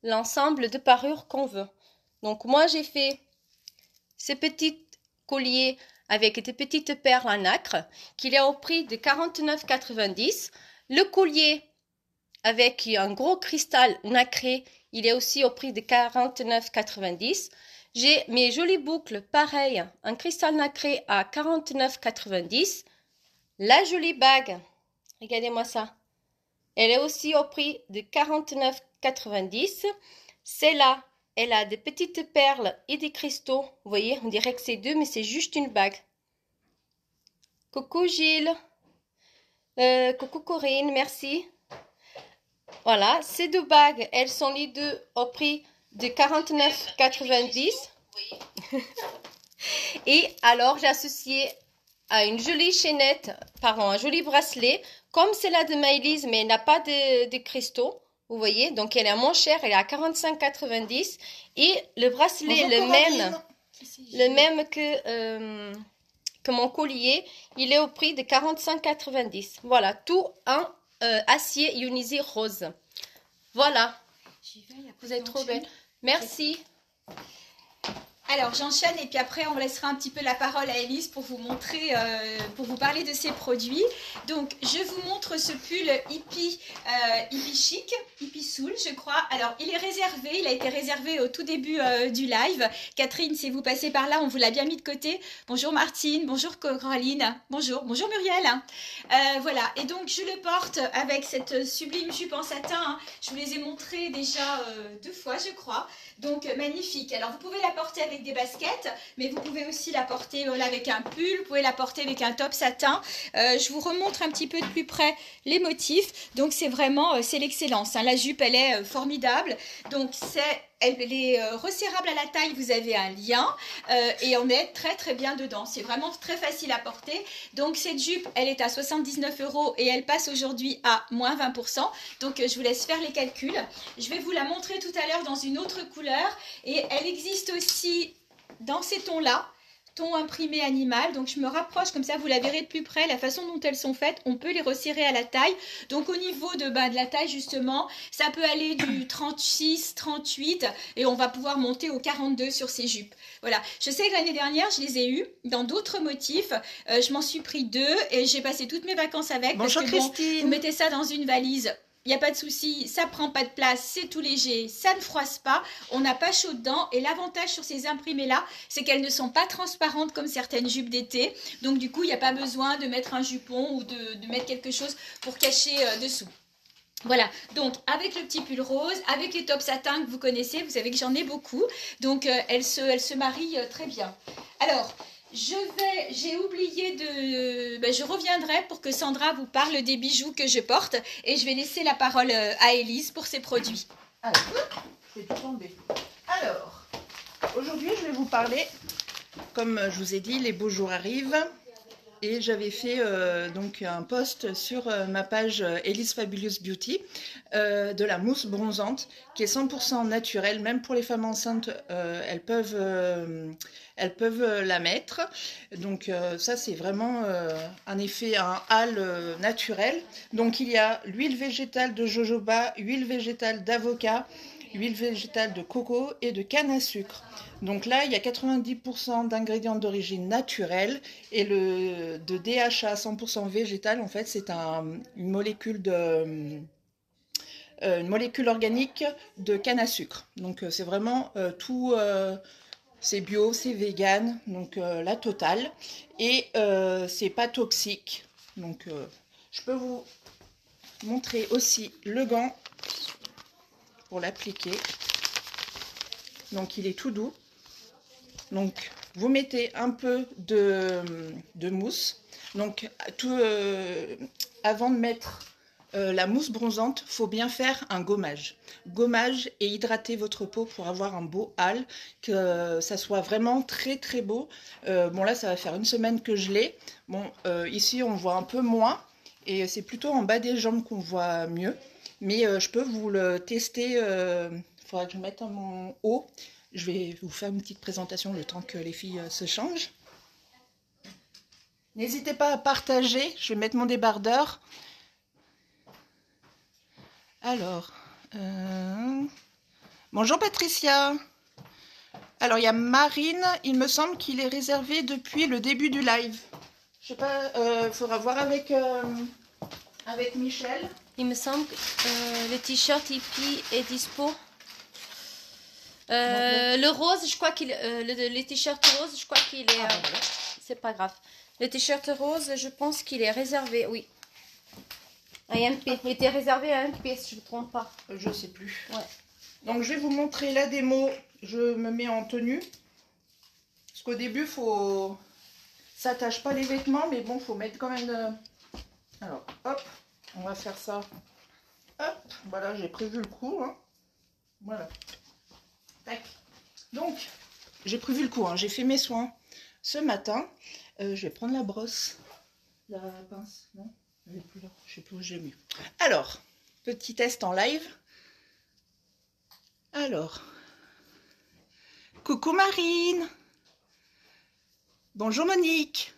[SPEAKER 3] l'ensemble de parures qu'on veut. Donc, moi, j'ai fait ces petits colliers avec des petites perles en nacre, qu'il est au prix de 49,90. Le collier avec un gros cristal nacré, il est aussi au prix de 49,90. J'ai mes jolies boucles, pareil, un cristal nacré à 49,90. La jolie bague, regardez-moi ça. Elle est aussi au prix de 49,90. Celle-là, elle a des petites perles et des cristaux. Vous voyez, on dirait que c'est deux, mais c'est juste une bague. Coucou Gilles. Coucou Corinne, merci. Voilà, ces deux bagues, elles sont les deux au prix de 49,90. Et alors, j'ai associé à une jolie chaînette, pardon, un joli bracelet, comme celle-là de Maëlys, mais elle n'a pas de cristaux. Vous voyez, donc elle est moins chère, elle est à 45,90. Et le bracelet, le même que mon collier, il est au prix de 45,90. Voilà, tout en acier ionisé rose. Voilà. Vous êtes trop belle. Merci.
[SPEAKER 1] Alors j'enchaîne et puis après on laissera un petit peu la parole à Elise pour vous montrer, pour vous parler de ses produits. Donc je vous montre ce pull hippie chic, hippie soul je crois. Alors il est réservé, il a été réservé au tout début du live. Catherine, si vous passez par là, on vous l'a bien mis de côté. Bonjour Martine, bonjour Coraline, bonjour Muriel. Voilà, et donc je le porte avec cette sublime jupe en satin. Hein. Je vous les ai montrés déjà 2 fois je crois. Donc magnifique. Alors vous pouvez la porter avec des baskets, mais vous pouvez aussi la porter voilà, avec un pull, vous pouvez la porter avec un top satin. Je vous remontre un petit peu de plus près les motifs. Donc c'est vraiment, c'est l'excellence. Hein. La jupe, elle est formidable. Donc elle est resserrable à la taille, vous avez un lien et on est très très bien dedans. C'est vraiment très facile à porter. Donc cette jupe, elle est à 79 € et elle passe aujourd'hui à moins 20%. Donc je vous laisse faire les calculs. Je vais vous la montrer tout à l'heure dans une autre couleur et elle existe aussi dans ces tons-là. Ton imprimé animal, donc je me rapproche comme ça vous la verrez de plus près, la façon dont elles sont faites, on peut les resserrer à la taille, donc au niveau de la taille justement, ça peut aller du 36, 38 et on va pouvoir monter au 42 sur ces jupes. Voilà, je sais que l'année dernière je les ai eues dans d'autres motifs, je m'en suis pris 2 et j'ai passé toutes mes vacances avec.
[SPEAKER 2] Bonjour
[SPEAKER 1] parce que,
[SPEAKER 2] Christine.
[SPEAKER 1] vous mettez ça dans une valise. Il n'y a pas de souci, ça prend pas de place, c'est tout léger, ça ne froisse pas, on n'a pas chaud dedans. Et l'avantage sur ces imprimés-là, c'est qu'elles ne sont pas transparentes comme certaines jupes d'été. Donc du coup, il n'y a pas besoin de mettre un jupon ou de mettre quelque chose pour cacher dessous. Voilà, donc avec le petit pull rose, avec les tops satin que vous connaissez, vous savez que j'en ai beaucoup. Donc elle se marie très bien. Alors, j'ai oublié de... je reviendrai pour que Sandra vous parle des bijoux que je porte. Et je vais laisser la parole à Élise pour ses produits.
[SPEAKER 2] Alors, je vais tout tomber. Alors, aujourd'hui je vais vous parler, comme je vous ai dit, les beaux jours arrivent. Et j'avais fait donc un post sur ma page Élise Fabulous Beauty de la mousse bronzante qui est 100% naturelle. Même pour les femmes enceintes, elles peuvent la mettre. Donc ça c'est vraiment un effet, un hâle naturel. Donc il y a l'huile végétale de jojoba, huile végétale d'avocat, huile végétale de coco et de canne à sucre. Donc là, il y a 90% d'ingrédients d'origine naturelle et de DHA 100% végétal, en fait, c'est une molécule organique de canne à sucre. Donc c'est vraiment tout, c'est bio, c'est vegan, donc la totale. Et c'est pas toxique. Donc je peux vous montrer aussi le gant pour l'appliquer. Donc il est tout doux. Donc vous mettez un peu de mousse. Donc avant de mettre la mousse bronzante, il faut bien faire un gommage. Gommage et hydrater votre peau pour avoir un beau hâle, que ça soit vraiment très très beau. Bon là ça va faire une semaine que je l'ai. Bon ici on voit un peu moins et c'est plutôt en bas des jambes qu'on voit mieux. Mais je peux vous le tester, il faudra que je mette mon haut. Je vais vous faire une petite présentation le temps que les filles se changent. N'hésitez pas à partager, je vais mettre mon débardeur. Alors, bonjour Patricia. Alors il y a Marine, il me semble qu'il est réservé depuis le début du live. Je sais pas, il faudra voir avec Michel.
[SPEAKER 3] Il me semble que le t-shirt hippie est dispo. Le rose, je crois qu'il le t-shirt rose, je crois qu'il est.
[SPEAKER 2] Voilà.
[SPEAKER 3] C'est pas grave. Le t-shirt rose, je pense qu'il est réservé, oui. À MP. Il était réservé à MP, si je ne me trompe pas.
[SPEAKER 2] Je sais plus.
[SPEAKER 3] Ouais.
[SPEAKER 2] Donc je vais vous montrer la démo. Je me mets en tenue. Parce qu'au début, ça attache pas les vêtements, mais bon, faut mettre quand même. Alors, hop, on va faire ça. Hop, voilà, j'ai prévu le coup. Hein. Voilà. Tac. Donc, j'ai prévu le coup. Hein. J'ai fait mes soins ce matin. Je vais prendre la brosse. La pince, non? Elle est plus là. Je sais plus où j'ai mis. Alors, petit test en live. Alors, coucou Marine. Bonjour Monique.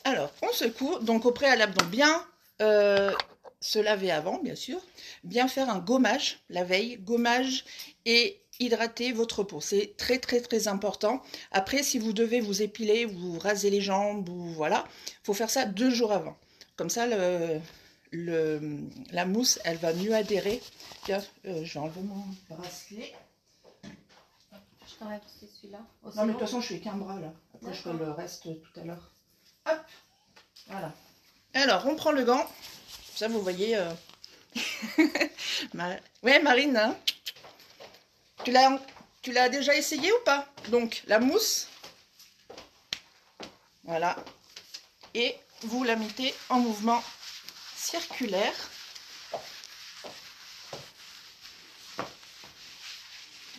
[SPEAKER 2] Alors, on secoue. Donc, au préalable, donc bien se laver avant, bien sûr. Bien faire un gommage la veille. Gommage et hydrater votre peau. C'est très, très, très important. Après, si vous devez vous épiler, vous raser les jambes, ou voilà, il faut faire ça 2 jours avant. Comme ça, la mousse, elle va mieux adhérer. Tiens, je vais enlever mon bracelet.
[SPEAKER 3] Je t'enlève celui-là.
[SPEAKER 2] Non, mais de toute façon, je fais qu'un bras, là. Après, je ferai le reste tout à l'heure. Hop, voilà. Alors, on prend le gant. Ça, vous voyez... Ouais, Marine, hein, tu l'as déjà essayé ou pas? Donc, la mousse. Voilà. Et vous la mettez en mouvement circulaire.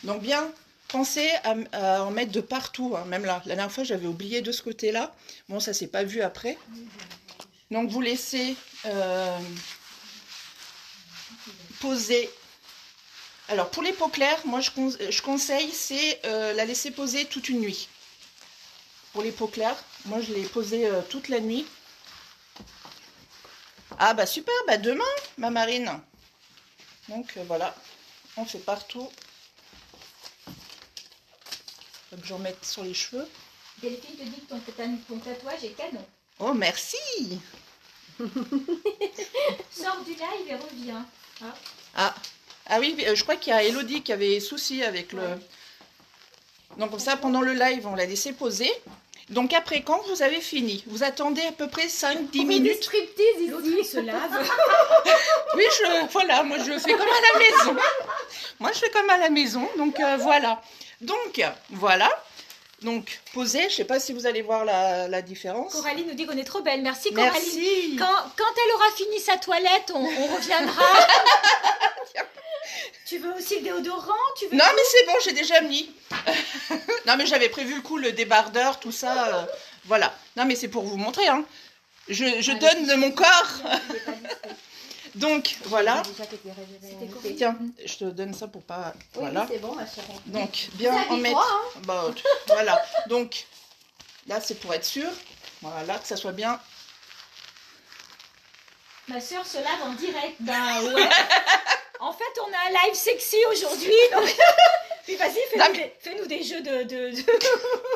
[SPEAKER 2] Donc bien pensez à en mettre de partout, hein. Même là, la dernière fois j'avais oublié de ce côté-là. Bon, ça s'est pas vu après. Donc vous laissez poser. Alors pour les peaux claires, moi je conseille c'est la laisser poser toute une nuit. Pour les peaux claires, moi je l'ai posée toute la nuit. Ah bah super, bah demain ma Marine. Donc voilà, on fait partout. Faut que j'en mette sur les cheveux.
[SPEAKER 1] Delphine te dit que ton tatouage est canon.
[SPEAKER 2] Oh merci.
[SPEAKER 1] Sors du live et reviens.
[SPEAKER 2] Ah oui, je crois qu'il y a Elodie qui avait souci avec le... Donc comme ça, pendant le live, on l'a laissé poser. Donc après, quand vous avez fini, vous attendez à peu près 5-10 minutes.
[SPEAKER 3] Striptease ici.
[SPEAKER 1] Se lave.
[SPEAKER 2] Oui, voilà, moi je fais comme à la maison. Moi je fais comme à la maison, donc voilà. Donc voilà. Donc posez, je sais pas si vous allez voir la différence.
[SPEAKER 1] Coralie nous dit qu'on est trop belle. Merci Coralie.
[SPEAKER 2] Merci.
[SPEAKER 1] Quand elle aura fini sa toilette, on reviendra. Tu veux aussi le déodorant?
[SPEAKER 2] Non mais c'est bon, j'ai déjà mis. Non mais j'avais prévu le coup, le débardeur, tout ça. Voilà. Non mais c'est pour vous montrer. Hein. Je donne de mon corps. Donc voilà. Tiens, je te donne ça pour pas. Voilà.
[SPEAKER 3] Oui, c'est bon, ma chérie.
[SPEAKER 2] Donc bien en mettre.
[SPEAKER 3] Hein.
[SPEAKER 2] Bon, voilà. Donc là c'est pour être sûr. Voilà, que ça soit bien.
[SPEAKER 1] Ma soeur se lave en direct. Ben ouais. En fait, on a un live sexy aujourd'hui. Donc... Puis vas-y, fais-nous des jeux de...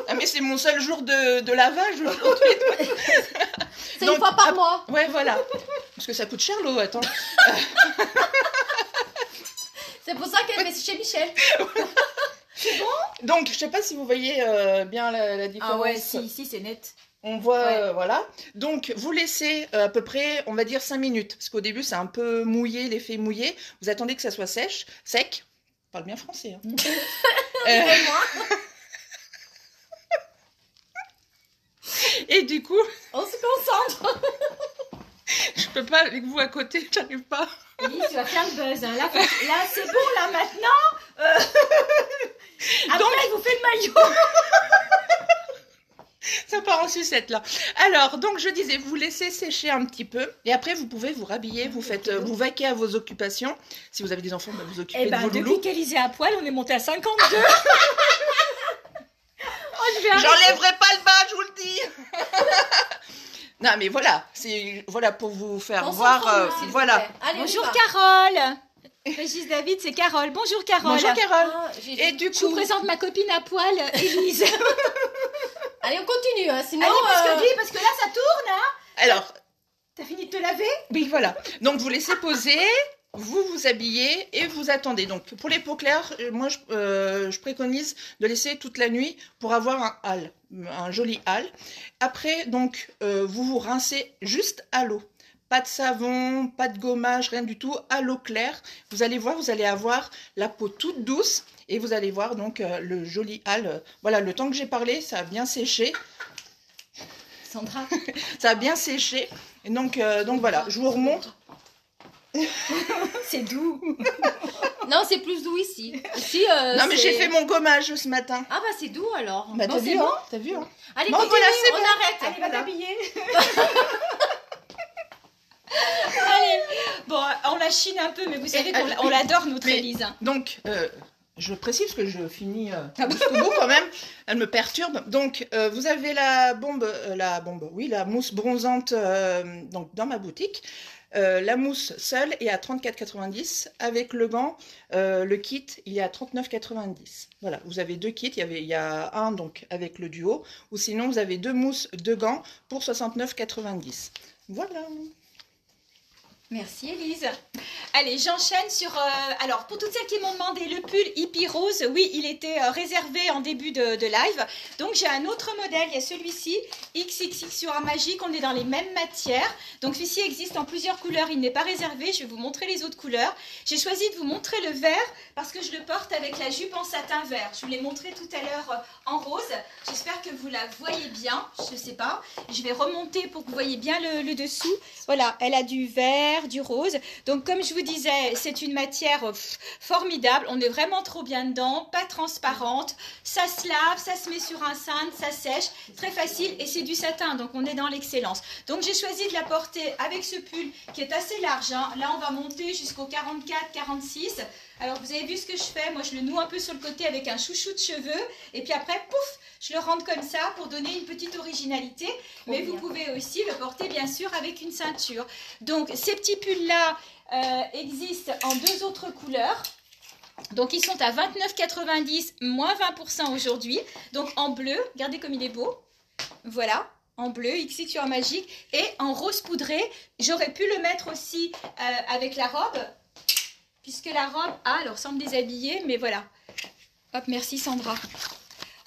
[SPEAKER 2] Ah mais c'est mon seul jour de lavage aujourd'hui.
[SPEAKER 3] C'est une fois par mois.
[SPEAKER 2] Ouais, voilà. Parce que ça coûte cher l'eau, attends.
[SPEAKER 3] C'est pour ça qu'elle est chez Michel.
[SPEAKER 1] C'est bon?
[SPEAKER 2] Donc, je sais pas si vous voyez bien la différence.
[SPEAKER 1] Ah ouais, si, c'est net.
[SPEAKER 2] On voit,
[SPEAKER 3] Ouais.
[SPEAKER 2] voilà. Donc, vous laissez à peu près, on va dire 5 minutes. Parce qu'au début, c'est un peu mouillé, l'effet mouillé. Vous attendez que ça soit sec. On parle bien français. Hein. Et du coup,
[SPEAKER 3] On se concentre.
[SPEAKER 2] je peux pas avec vous à côté, j'arrive pas.
[SPEAKER 1] Elise, tu vas faire le buzz. Hein. Là, c'est bon, là, maintenant. Après, il vous fait le maillot.
[SPEAKER 2] Ça part en sucette là. Alors, donc je disais, vous laissez sécher un petit peu et après vous pouvez vous rhabiller, vous vaquez à vos occupations. Si vous avez des enfants, bah, vous occupez de vos
[SPEAKER 1] depuis
[SPEAKER 2] loulous.
[SPEAKER 1] qu'Elise est à poil, on est monté à 52.
[SPEAKER 2] J'enlèverai pas le bas, je vous le dis. Non mais voilà, c'est voilà pour vous faire voir. Voilà.
[SPEAKER 3] Allez,
[SPEAKER 1] Bonjour Carole. Régis David, c'est Carole. Bonjour Carole.
[SPEAKER 2] Bonjour Carole.
[SPEAKER 3] Et
[SPEAKER 2] Du
[SPEAKER 1] Je vous
[SPEAKER 2] coup,
[SPEAKER 1] présente ma copine à poil, Elise.
[SPEAKER 3] allez, on continue. Hein, sinon,
[SPEAKER 1] Allez, parce que là, ça tourne. Hein.
[SPEAKER 2] alors,
[SPEAKER 1] T'as fini de te laver?
[SPEAKER 2] oui voilà. Donc vous laissez poser, vous vous habillez et vous attendez. Donc pour les peaux claires, moi je préconise de laisser toute la nuit pour avoir un joli hâle. Après donc vous vous rincez juste à l'eau. Pas de savon, pas de gommage, rien du tout, à l'eau claire. Vous allez voir, vous allez avoir la peau toute douce et vous allez voir donc le joli hâle. Voilà, le temps que j'ai parlé, ça a bien séché.
[SPEAKER 1] Sandra.
[SPEAKER 2] Ça a bien séché. Et donc voilà, je vous remontre.
[SPEAKER 1] C'est doux.
[SPEAKER 3] non, c'est plus doux ici. Ici,
[SPEAKER 2] Non mais
[SPEAKER 3] c'est-
[SPEAKER 2] j'ai fait mon gommage ce matin.
[SPEAKER 3] Ah bah c'est doux alors.
[SPEAKER 2] Bah
[SPEAKER 3] Bon,
[SPEAKER 2] t'as
[SPEAKER 3] c'est
[SPEAKER 2] vu,
[SPEAKER 3] bon.
[SPEAKER 2] hein, t'as vu, hein.
[SPEAKER 3] Allez,
[SPEAKER 2] Bon,
[SPEAKER 3] continue,
[SPEAKER 2] voilà, c'est
[SPEAKER 3] on
[SPEAKER 2] bon.
[SPEAKER 3] arrête.
[SPEAKER 1] Allez, va
[SPEAKER 3] Voilà.
[SPEAKER 1] t'habiller. Allez. Bon, on la chine un peu, mais vous savez qu'on l'adore, notre
[SPEAKER 2] Mais-
[SPEAKER 1] Élise.
[SPEAKER 2] Donc je précise parce que je finis jusqu'au bout quand même. Elle me perturbe. Donc vous avez la mousse bronzante donc dans ma boutique. La mousse seule est à 34,90 avec le gant. Le kit, il est à 39,90. Voilà, vous avez deux kits. Il y a un donc avec le duo, ou sinon vous avez deux mousses, deux gants pour 69,90. Voilà.
[SPEAKER 1] Merci Élise. Allez, j'enchaîne sur... alors, pour toutes celles qui m'ont demandé le pull hippie rose, oui, il était réservé en début de live. Donc, j'ai un autre modèle, il y a celui-ci, XXX sur un magique, on est dans les mêmes matières. Donc, celui-ci existe en plusieurs couleurs, il n'est pas réservé, je vais vous montrer les autres couleurs. J'ai choisi de vous montrer le vert parce que je le porte avec la jupe en satin vert. Je vous l'ai montré tout à l'heure en rose. J'espère que vous la voyez bien, je ne sais pas. Je vais remonter pour que vous voyez bien le dessous. Voilà, elle a du vert, du rose. Donc comme je vous disais, c'est une matière formidable. On est vraiment trop bien dedans, pas transparente. Ça se lave, ça se met sur un cintre, ça sèche. Très facile et c'est du satin, donc on est dans l'excellence. Donc j'ai choisi de la porter avec ce pull qui est assez large. Hein. Là, on va monter jusqu'au 44, 46. Alors vous avez vu ce que je fais, moi je le noue un peu sur le côté avec un chouchou de cheveux et puis après pouf, je le rentre comme ça pour donner une petite originalité, mais vous pouvez aussi le porter bien sûr avec une ceinture. Donc ces petits pulls là existent en deux autres couleurs. Donc ils sont à 29,90 moins 20% aujourd'hui. Donc en bleu, regardez comme il est beau. Voilà, en bleu, XX sur un magique et en rose poudré. J'aurais pu le mettre aussi avec la robe. Puisque la robe, elle ressemble déshabillée, mais voilà. Hop, merci Sandra.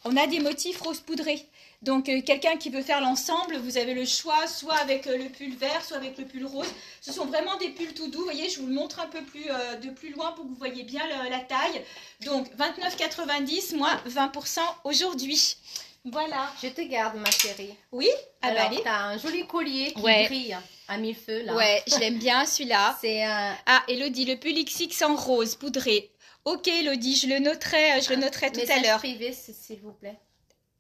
[SPEAKER 1] On a des motifs rose poudré. Donc, quelqu'un qui veut faire l'ensemble, vous avez le choix, soit avec le pull vert, soit avec le pull rose. Ce sont vraiment des pulls tout doux. Vous voyez, je vous le montre un peu plus de plus loin pour que vous voyez bien la taille. Donc, 29,90 moins 20% aujourd'hui. Voilà.
[SPEAKER 3] Je te garde, ma chérie.
[SPEAKER 1] Oui?
[SPEAKER 3] Alors,
[SPEAKER 1] allez.
[SPEAKER 3] tu as un joli collier qui
[SPEAKER 1] Ouais.
[SPEAKER 3] brille à mille feux, là.
[SPEAKER 1] Ouais, je l'aime bien celui-là.
[SPEAKER 3] C'est un...
[SPEAKER 1] Ah, Elodie, le pull XX en rose, poudré. Ok, Elodie, je le noterai tout à
[SPEAKER 3] message
[SPEAKER 1] l'heure.
[SPEAKER 3] privé, s'il vous plaît.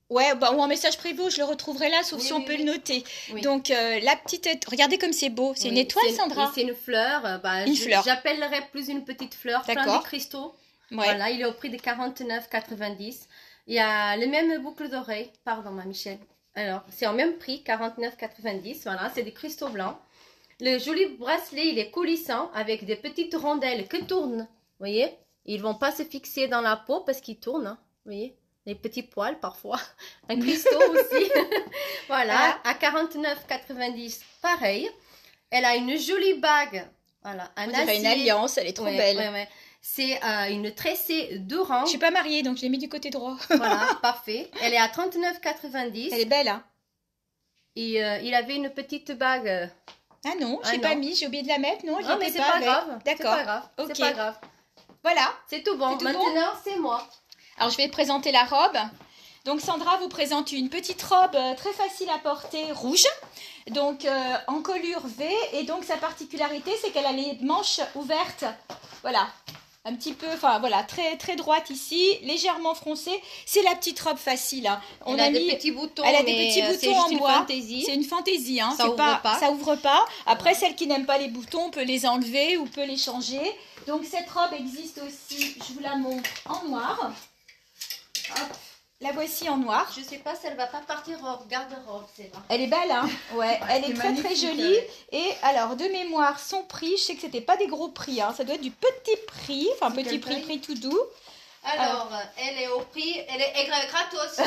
[SPEAKER 1] Ouais, bah, ou en message privé, je le retrouverai là, sauf
[SPEAKER 3] Oui,
[SPEAKER 1] si on
[SPEAKER 3] oui,
[SPEAKER 1] peut
[SPEAKER 3] oui.
[SPEAKER 1] le noter.
[SPEAKER 3] Oui.
[SPEAKER 1] Donc, la petite... Regardez comme c'est beau. C'est une
[SPEAKER 3] Oui,
[SPEAKER 1] étoile, Sandra?
[SPEAKER 3] C'est une fleur.
[SPEAKER 1] Une fleur.
[SPEAKER 3] J'appellerais plus une petite fleur. Plein
[SPEAKER 1] D'accord.
[SPEAKER 3] de cristaux.
[SPEAKER 1] Ouais.
[SPEAKER 3] Voilà, il est au prix de 49,90. Il y a le même boucle d'oreille. Pardon, ma Michel. Alors, c'est au même prix, 49,90. Voilà, c'est des cristaux blancs. Le joli bracelet, il est coulissant avec des petites rondelles qui tournent. Vous voyez? Ils vont pas se fixer dans la peau parce qu'ils tournent. Hein, vous voyez? Les petits poils parfois. Un cristaux aussi. Voilà, à 49,90. Pareil. Elle a une jolie bague. Voilà, un
[SPEAKER 1] On dirait
[SPEAKER 3] acier.
[SPEAKER 1] une alliance, elle est trop
[SPEAKER 3] Ouais,
[SPEAKER 1] belle.
[SPEAKER 3] ouais, ouais. C'est une tressée d'orange.
[SPEAKER 1] Je suis pas mariée, donc je l'ai mis du côté droit.
[SPEAKER 3] Voilà, parfait. Elle est à 39,90.
[SPEAKER 1] Elle est belle, hein?
[SPEAKER 3] Et il avait une petite bague.
[SPEAKER 1] Ah non,
[SPEAKER 3] Ah
[SPEAKER 1] j'ai
[SPEAKER 3] non.
[SPEAKER 1] pas mis, j'ai oublié de la mettre, non? j'y
[SPEAKER 3] Non, mais
[SPEAKER 1] étais
[SPEAKER 3] c'est pas
[SPEAKER 1] avec.
[SPEAKER 3] grave. C'est
[SPEAKER 1] D'accord.
[SPEAKER 3] pas grave.
[SPEAKER 1] Ok.
[SPEAKER 3] C'est pas grave.
[SPEAKER 1] Voilà.
[SPEAKER 3] C'est tout bon.
[SPEAKER 1] C'est tout bon
[SPEAKER 3] Maintenant, c'est moi.
[SPEAKER 1] Alors, je vais présenter la robe. Donc, Sandra vous présente une petite robe très facile à porter, rouge. Donc, en colure V. Et donc, sa particularité, c'est qu'elle a les manches ouvertes. Voilà. Un petit peu, enfin, voilà, très, très droite ici, légèrement froncée. C'est la petite robe facile, hein.
[SPEAKER 3] Elle a des petits boutons.
[SPEAKER 1] Elle a des
[SPEAKER 3] mais,
[SPEAKER 1] petits
[SPEAKER 3] c'est
[SPEAKER 1] boutons
[SPEAKER 3] juste
[SPEAKER 1] en
[SPEAKER 3] une
[SPEAKER 1] bois.
[SPEAKER 3] fantaisie.
[SPEAKER 1] C'est une fantaisie, hein.
[SPEAKER 3] Ça
[SPEAKER 1] C'est
[SPEAKER 3] ouvre pas.
[SPEAKER 1] Ça ouvre pas. Après, celle qui n'aime pas les boutons, on peut les enlever ou peut les changer. Donc, cette robe existe aussi, je vous la montre, en noir. Hop, la voici en noir.
[SPEAKER 3] Je sais pas si elle va pas partir en garde-robe, c'est là.
[SPEAKER 1] Elle est belle, hein? Ouais, elle est
[SPEAKER 2] c'est
[SPEAKER 1] très très
[SPEAKER 2] magnifique,
[SPEAKER 1] jolie. Et alors, de mémoire, son prix, je sais que c'était pas des gros prix, hein. Ça doit être du petit prix, enfin
[SPEAKER 2] C'est
[SPEAKER 1] petit
[SPEAKER 2] quelle taille
[SPEAKER 1] prix tout doux.
[SPEAKER 3] Alors, elle est au prix, elle est gratos.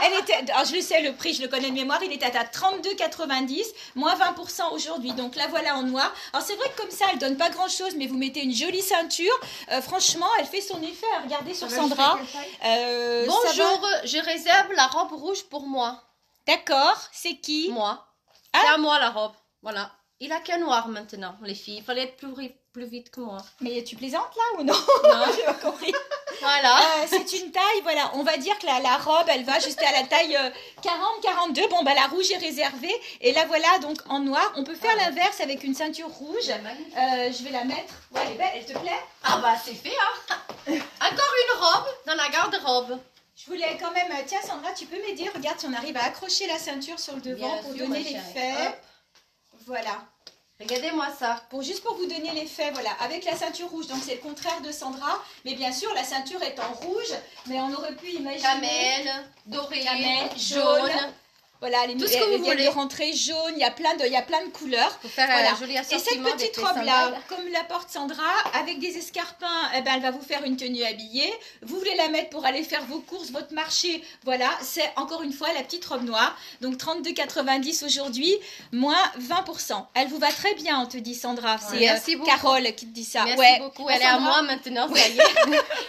[SPEAKER 1] Elle était, alors je le sais, le prix, je le connais de mémoire, il était à 32,90, moins 20% aujourd'hui. Donc la voilà en noir. Alors c'est vrai que comme ça, elle donne pas grand chose, mais vous mettez une jolie ceinture. Franchement, elle fait son effet. Regardez sur Sandra. Ça va.
[SPEAKER 3] Bonjour, je réserve la robe rouge pour moi.
[SPEAKER 1] D'accord, c'est qui?
[SPEAKER 3] Moi.
[SPEAKER 1] Ah.
[SPEAKER 3] C'est à moi la robe. Voilà. Il a qu'un noir maintenant, les filles. Il fallait être plus vite que moi.
[SPEAKER 1] Mais tu plaisantes là ou non?
[SPEAKER 3] Non.
[SPEAKER 1] J'ai pas compris.
[SPEAKER 3] Voilà.
[SPEAKER 1] C'est une taille, voilà, on va dire que la robe, elle va jusqu'à la taille 40-42. Bon, bah la rouge est réservée. Et la voilà donc en noir. On peut faire l'inverse avec une ceinture rouge. Je vais la mettre. Ouais, elle est belle, elle te plaît?
[SPEAKER 3] Ah bah c'est fait, hein. Encore une robe dans la garde-robe.
[SPEAKER 1] Je voulais quand même... Tiens Sandra, tu peux m'aider? Regarde si on arrive à accrocher la ceinture sur le devant
[SPEAKER 3] Bien
[SPEAKER 1] pour
[SPEAKER 3] sûr,
[SPEAKER 1] donner
[SPEAKER 3] ma chérie.
[SPEAKER 1] l'effet.
[SPEAKER 3] Hop.
[SPEAKER 1] Voilà.
[SPEAKER 3] Regardez-moi ça.
[SPEAKER 1] Juste pour vous donner l'effet, voilà, avec la ceinture rouge. Donc c'est le contraire de Sandra. Mais bien sûr, la ceinture est en rouge. Mais on aurait pu imaginer...
[SPEAKER 3] Camel, doré,
[SPEAKER 1] Camel,
[SPEAKER 3] jaune.
[SPEAKER 1] Voilà, les
[SPEAKER 3] Tout ce que
[SPEAKER 1] elles
[SPEAKER 3] vous
[SPEAKER 1] viennent
[SPEAKER 3] voulez.
[SPEAKER 1] de rentrer jaune. Il y a plein de couleurs.
[SPEAKER 3] Pour faire
[SPEAKER 1] Voilà.
[SPEAKER 3] un joli
[SPEAKER 1] Et cette
[SPEAKER 3] assortiment avec
[SPEAKER 1] petite
[SPEAKER 3] les
[SPEAKER 1] robe-là,
[SPEAKER 3] sandales.
[SPEAKER 1] comme la porte Sandra, avec des escarpins, eh ben, elle va vous faire une tenue habillée. Vous voulez la mettre pour aller faire vos courses, votre marché. Voilà, c'est encore une fois la petite robe noire. Donc 32,90 aujourd'hui, moins 20%. Elle vous va très bien, on te dit Sandra. C'est
[SPEAKER 3] Merci beaucoup.
[SPEAKER 1] Carole qui te dit ça.
[SPEAKER 3] Merci
[SPEAKER 1] Ouais.
[SPEAKER 3] beaucoup.
[SPEAKER 1] Ouais,
[SPEAKER 3] Elle est à
[SPEAKER 1] Sandra,
[SPEAKER 3] moi maintenant, ça y est.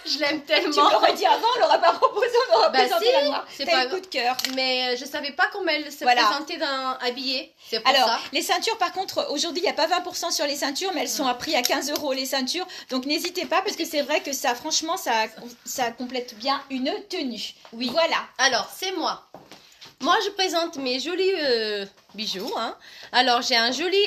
[SPEAKER 3] Je l'aime
[SPEAKER 1] Tu me
[SPEAKER 3] tellement.
[SPEAKER 1] l'aurais dit avant, on l'aurait pas proposé, on aurait
[SPEAKER 3] Bah
[SPEAKER 1] présenté
[SPEAKER 3] si,
[SPEAKER 1] la noire.
[SPEAKER 3] c'est
[SPEAKER 1] T'as
[SPEAKER 3] pas
[SPEAKER 1] le coup de cœur.
[SPEAKER 3] Mais je savais pas comment elle se
[SPEAKER 1] Voilà.
[SPEAKER 3] présentait dans habillée. C'est pour
[SPEAKER 1] Alors,
[SPEAKER 3] ça.
[SPEAKER 1] les ceintures, par contre, aujourd'hui, il n'y a pas 20% sur les ceintures, mais elles sont à prix à 15 € les ceintures. Donc, n'hésitez pas, parce que c'est vrai que ça, franchement, ça complète bien une tenue.
[SPEAKER 3] Oui.
[SPEAKER 1] Voilà.
[SPEAKER 3] Alors, c'est moi. Moi, je présente mes jolis bijoux. Hein. Alors, j'ai un joli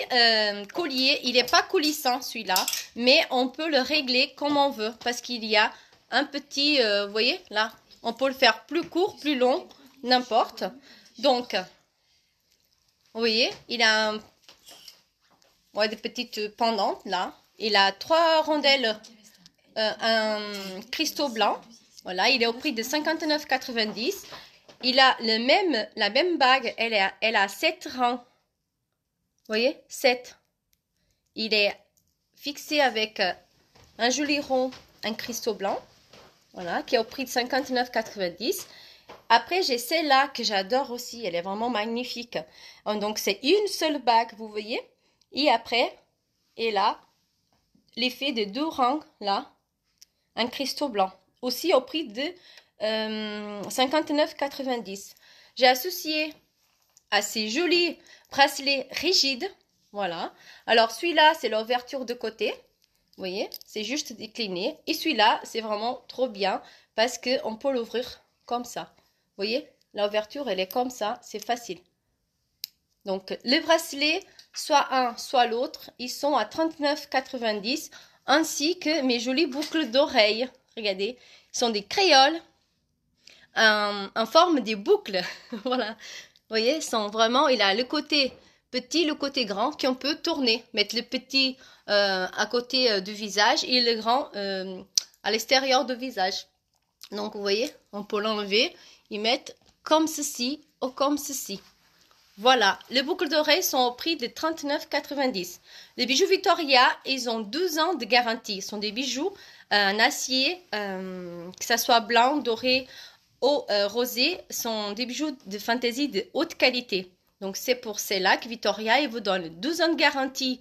[SPEAKER 3] collier. Il n'est pas coulissant, celui-là. Mais on peut le régler comme on veut. Parce qu'il y a un petit... vous voyez, là. On peut le faire plus court, plus long. N'importe. Donc, vous voyez, il a des petites pendantes, là. Il a 3 rondelles, un cristaux blanc. Voilà, il est au prix de 59,90. Il a la même bague, elle a 7 rangs. Vous voyez, 7. Il est fixé avec un joli rond, un cristaux blanc. Voilà, qui est au prix de 59,90. Après, j'ai celle-là que j'adore aussi. Elle est vraiment magnifique. Donc, c'est une seule bague, vous voyez. Et après, et là, l'effet de 2 rangs, là, un cristaux blanc. Aussi au prix de 59,90. J'ai associé à ces jolis bracelets rigides. Voilà. Alors, celui-là, c'est l'ouverture de côté. Vous voyez, c'est juste décliné. Et celui-là, c'est vraiment trop bien parce qu'on peut l'ouvrir comme ça. Vous voyez, l'ouverture, elle est comme ça. C'est facile. Donc, les bracelets, soit un, soit l'autre, ils sont à 39,90, ainsi que mes jolies boucles d'oreilles. Regardez, ils sont des créoles en forme des boucles. Voilà. Vous voyez, ils sont vraiment, il a le côté petit, le côté grand qu'on peut tourner. Mettre le petit à côté du visage et le grand à l'extérieur du visage. Donc, vous voyez, on peut l'enlever et mettre comme ceci ou comme ceci. Voilà, les boucles d'oreilles sont au prix de 39,90. Les bijoux Victoria, ils ont 12 ans de garantie. Ce sont des bijoux en acier, que ce soit blanc, doré ou rosé, sont des bijoux de fantaisie de haute qualité. Donc, c'est pour cela que Victoria il vous donne 12 ans de garantie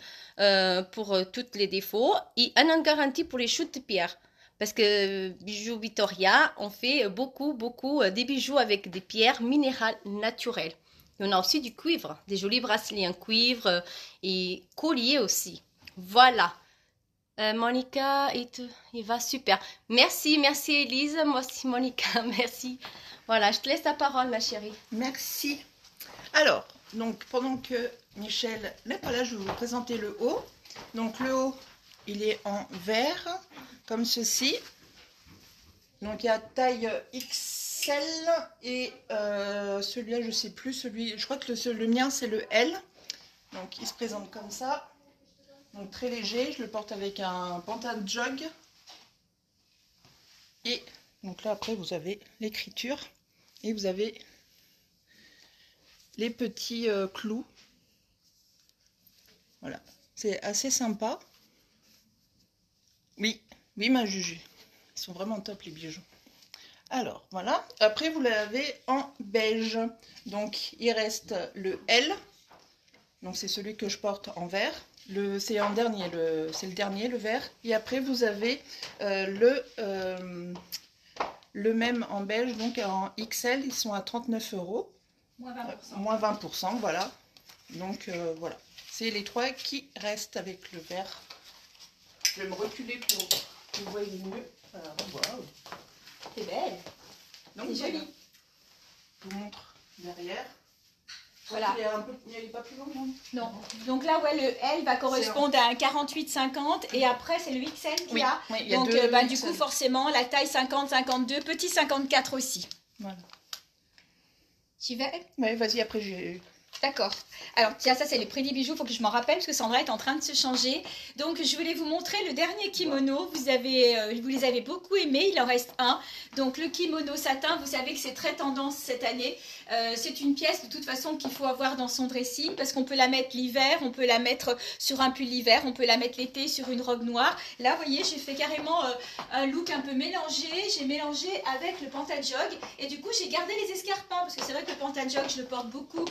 [SPEAKER 3] pour tous les défauts et 1 an de garantie pour les chutes de pierre. Parce que bijoux Victoria, on fait beaucoup des bijoux avec des pierres minérales naturelles. Et on a aussi du cuivre, des jolis bracelets en cuivre et colliers aussi. Voilà. Monica, il va super. Merci Elise. Moi aussi Monica, merci. Voilà, je te laisse la parole ma chérie.
[SPEAKER 2] Merci. Alors, donc pendant que Michel n'est pas là, je vais vous présenter le haut. Donc le haut, il est en vert, comme ceci. Donc il y a taille XL et celui-là, je ne sais plus, je crois que le mien c'est le L. Donc il se présente comme ça. Donc très léger, je le porte avec un pantalon jog. Et donc là après vous avez l'écriture et vous avez les petits clous. Voilà, c'est assez sympa. Oui, ma Juju. Ils sont vraiment top les bijoux. Alors, voilà. Après, vous l'avez en beige. Donc, il reste le L. Donc, c'est celui que je porte en vert. C'est en dernier, c'est le dernier, le vert. Et après, vous avez le même en beige, donc en XL. Ils sont à 39 €.
[SPEAKER 1] Moins 20%.
[SPEAKER 2] Moins 20%, voilà. Donc, voilà. C'est les trois qui restent avec le vert. Je vais me reculer pour que vous voyez mieux. Waouh,
[SPEAKER 1] C'est belle.
[SPEAKER 2] donc
[SPEAKER 1] C'est joli.
[SPEAKER 2] Je vous montre derrière.
[SPEAKER 1] Voilà.
[SPEAKER 2] Il n'est pas plus long, non?
[SPEAKER 1] Non. Donc là, ouais, le L va correspondre à un 48-50 et après, c'est le XL qu'il y a.
[SPEAKER 2] Oui, il y a
[SPEAKER 1] donc,
[SPEAKER 2] deux
[SPEAKER 1] du coup, forcément, la taille 50-52, petit 54 aussi.
[SPEAKER 2] Voilà.
[SPEAKER 1] Tu vas?
[SPEAKER 2] Oui, vas-y, après j'ai...
[SPEAKER 1] D'accord. Alors, tiens, ça, c'est les prix des bijoux. Il faut que je m'en rappelle parce que Sandra est en train de se changer. Donc, je voulais vous montrer le dernier kimono. Vous les avez beaucoup aimés. Il en reste un. Donc, le kimono satin, vous savez que c'est très tendance cette année. C'est une pièce, de toute façon, qu'il faut avoir dans son dressing parce qu'on peut la mettre l'hiver, on peut la mettre sur un pull l'hiver, on peut la mettre l'été sur une robe noire. Là, vous voyez, j'ai fait carrément un look un peu mélangé. J'ai mélangé avec le pantalon et du coup, j'ai gardé les escarpins parce que c'est vrai que le pantalon, je le porte beaucoup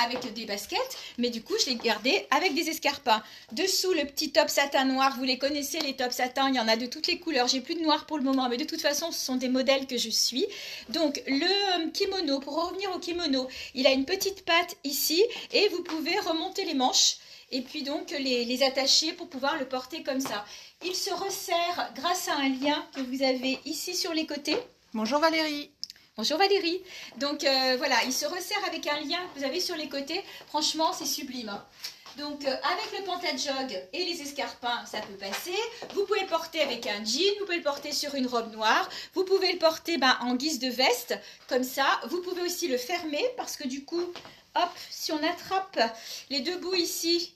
[SPEAKER 1] avec des baskets, mais du coup je l'ai gardé avec des escarpins. Dessous le petit top satin noir, vous les connaissez les top satin, il y en a de toutes les couleurs, j'ai plus de noir pour le moment, mais de toute façon ce sont des modèles que je suis. Donc le kimono, pour revenir au kimono, il a une petite patte ici et vous pouvez remonter les manches et puis donc les attacher pour pouvoir le porter comme ça. Il se resserre grâce à un lien que vous avez ici sur les côtés.
[SPEAKER 2] Bonjour Valérie.
[SPEAKER 1] Bonjour Valérie. Donc voilà, il se resserre avec un lien que vous avez sur les côtés. Franchement, c'est sublime. Hein. Donc avec le pantalon et les escarpins, ça peut passer. Vous pouvez le porter avec un jean, vous pouvez le porter sur une robe noire. Vous pouvez le porter en guise de veste, comme ça. Vous pouvez aussi le fermer parce que du coup, hop, si on attrape les deux bouts ici,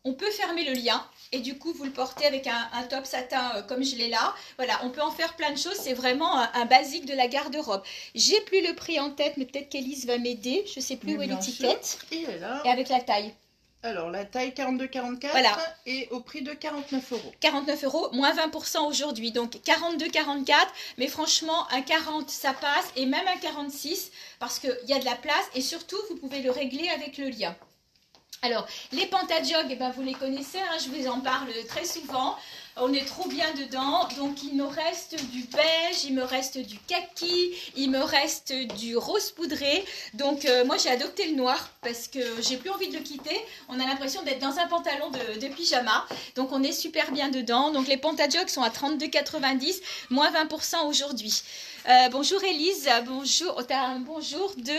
[SPEAKER 1] on peut fermer le lien. Et du coup, vous le portez avec un top satin comme je l'ai là. Voilà, on peut en faire plein de choses. C'est vraiment un basique de la garde-robe. J'ai plus le prix en tête, mais peut-être qu'Élise va m'aider. Je ne sais plus où est l'étiquette.
[SPEAKER 2] Il est là.
[SPEAKER 1] Et avec la taille.
[SPEAKER 2] Alors, la taille 42,44
[SPEAKER 1] voilà.
[SPEAKER 2] Et au prix de 49 €.
[SPEAKER 1] 49 €, moins 20% aujourd'hui. Donc 42,44. Mais franchement, un 40, ça passe. Et même un 46, parce qu'il y a de la place. Et surtout, vous pouvez le régler avec le lien. Alors, les Pantajog, eh ben, vous les connaissez, hein, je vous en parle très souvent. On est trop bien dedans. Donc, il me reste du beige, il me reste du kaki, il me reste du rose poudré. Donc, moi, j'ai adopté le noir parce que j'ai plus envie de le quitter. On a l'impression d'être dans un pantalon de pyjama. Donc, on est super bien dedans. Donc, les Pantajog sont à 32,90, moins 20% aujourd'hui. Bonjour Élise, bonjour. Oh, t'as un bonjour de...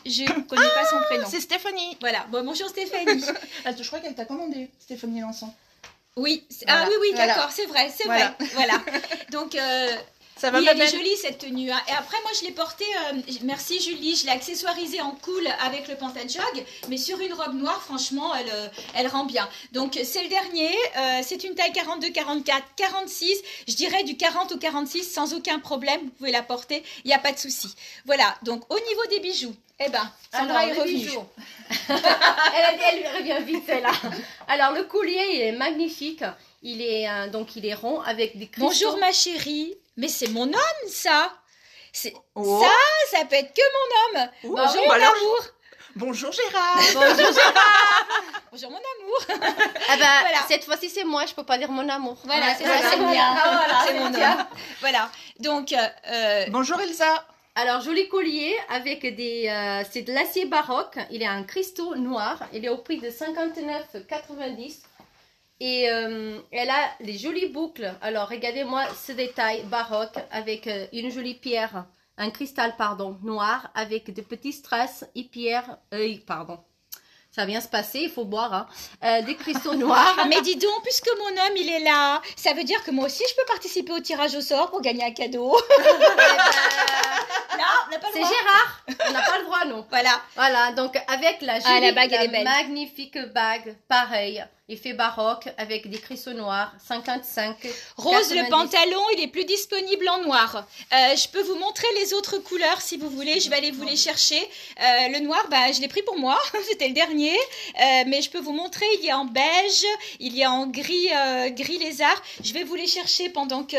[SPEAKER 1] Je ne connais pas son prénom.
[SPEAKER 2] C'est Stéphanie.
[SPEAKER 1] Voilà. Bon, bonjour Stéphanie.
[SPEAKER 2] Je crois qu'elle t'a commandé, Stéphanie Lançon.
[SPEAKER 1] Oui.
[SPEAKER 2] Voilà.
[SPEAKER 1] Ah oui,
[SPEAKER 2] Voilà.
[SPEAKER 1] d'accord, c'est vrai, c'est
[SPEAKER 2] Voilà.
[SPEAKER 1] vrai. Voilà. Donc,
[SPEAKER 2] Ça va,
[SPEAKER 1] oui,
[SPEAKER 2] ma
[SPEAKER 1] elle est
[SPEAKER 2] belle?
[SPEAKER 1] jolie cette tenue, hein. Et après, moi, je l'ai portée, merci Julie, je l'ai accessoirisée en cool avec le Pantajog, mais sur une robe noire, franchement, elle rend bien. Donc, c'est le dernier, c'est une taille 42, 44, 46, je dirais du 40 au 46 sans aucun problème, vous pouvez la porter, il n'y a pas de souci. Voilà, donc au niveau des bijoux, eh ben, Sandra
[SPEAKER 3] Alors,
[SPEAKER 1] est
[SPEAKER 3] le
[SPEAKER 1] revenue.
[SPEAKER 3] bijou. Elle revient vite, celle-là. Alors, le collier, il est magnifique. Il est, donc, il est rond avec des cristaux.
[SPEAKER 1] Bonjour ma chérie, mais c'est mon homme ça.
[SPEAKER 2] Oh.
[SPEAKER 1] Ça peut être que mon homme.
[SPEAKER 2] Oh,
[SPEAKER 1] Bonjour
[SPEAKER 2] bah
[SPEAKER 1] mon
[SPEAKER 2] alors.
[SPEAKER 1] amour.
[SPEAKER 2] Bonjour Gérard.
[SPEAKER 3] Bonjour, Gérard.
[SPEAKER 1] Bonjour mon amour.
[SPEAKER 3] Ah bah,
[SPEAKER 1] Voilà.
[SPEAKER 3] cette fois-ci, c'est moi, je peux pas dire mon amour.
[SPEAKER 1] Voilà, c'est
[SPEAKER 3] Voilà.
[SPEAKER 1] ça, c'est le mien.
[SPEAKER 3] Ah, voilà,
[SPEAKER 1] C'est mon
[SPEAKER 3] tien.
[SPEAKER 1] homme. Voilà. Donc,
[SPEAKER 2] Bonjour Elsa.
[SPEAKER 3] Alors, joli collier avec des... c'est de l'acier baroque. Il est en cristaux noirs. Il est au prix de 59,90. Et elle a les jolies boucles. Alors, regardez-moi ce détail baroque avec une jolie pierre, un cristal, pardon, noir avec des petits strass et pierres, pardon. Ça vient se passer, il faut boire, hein. Des cristaux noirs.
[SPEAKER 1] mais dis donc, puisque mon homme il est là, ça veut dire que moi aussi je peux participer au tirage au sort pour gagner un cadeau. Là, on n'a pas le
[SPEAKER 3] C'est
[SPEAKER 1] droit.
[SPEAKER 3] Gérard. On n'a pas le droit, non.
[SPEAKER 1] Voilà.
[SPEAKER 3] Voilà, donc avec la
[SPEAKER 1] Ah,
[SPEAKER 3] jolie,
[SPEAKER 1] la bague, elle est belle.
[SPEAKER 3] magnifique bague, pareil, effet baroque avec des cristaux noirs, 55.
[SPEAKER 1] Rose,
[SPEAKER 3] 90.
[SPEAKER 1] le pantalon, il est plus disponible en noir. Je peux vous montrer les autres couleurs si vous voulez. Je vais aller vous les chercher. Le noir, bah, je l'ai pris pour moi. C'était le dernier. Mais je peux vous montrer. Il y a en beige, il y a en gris, gris lézard. Je vais vous les chercher pendant que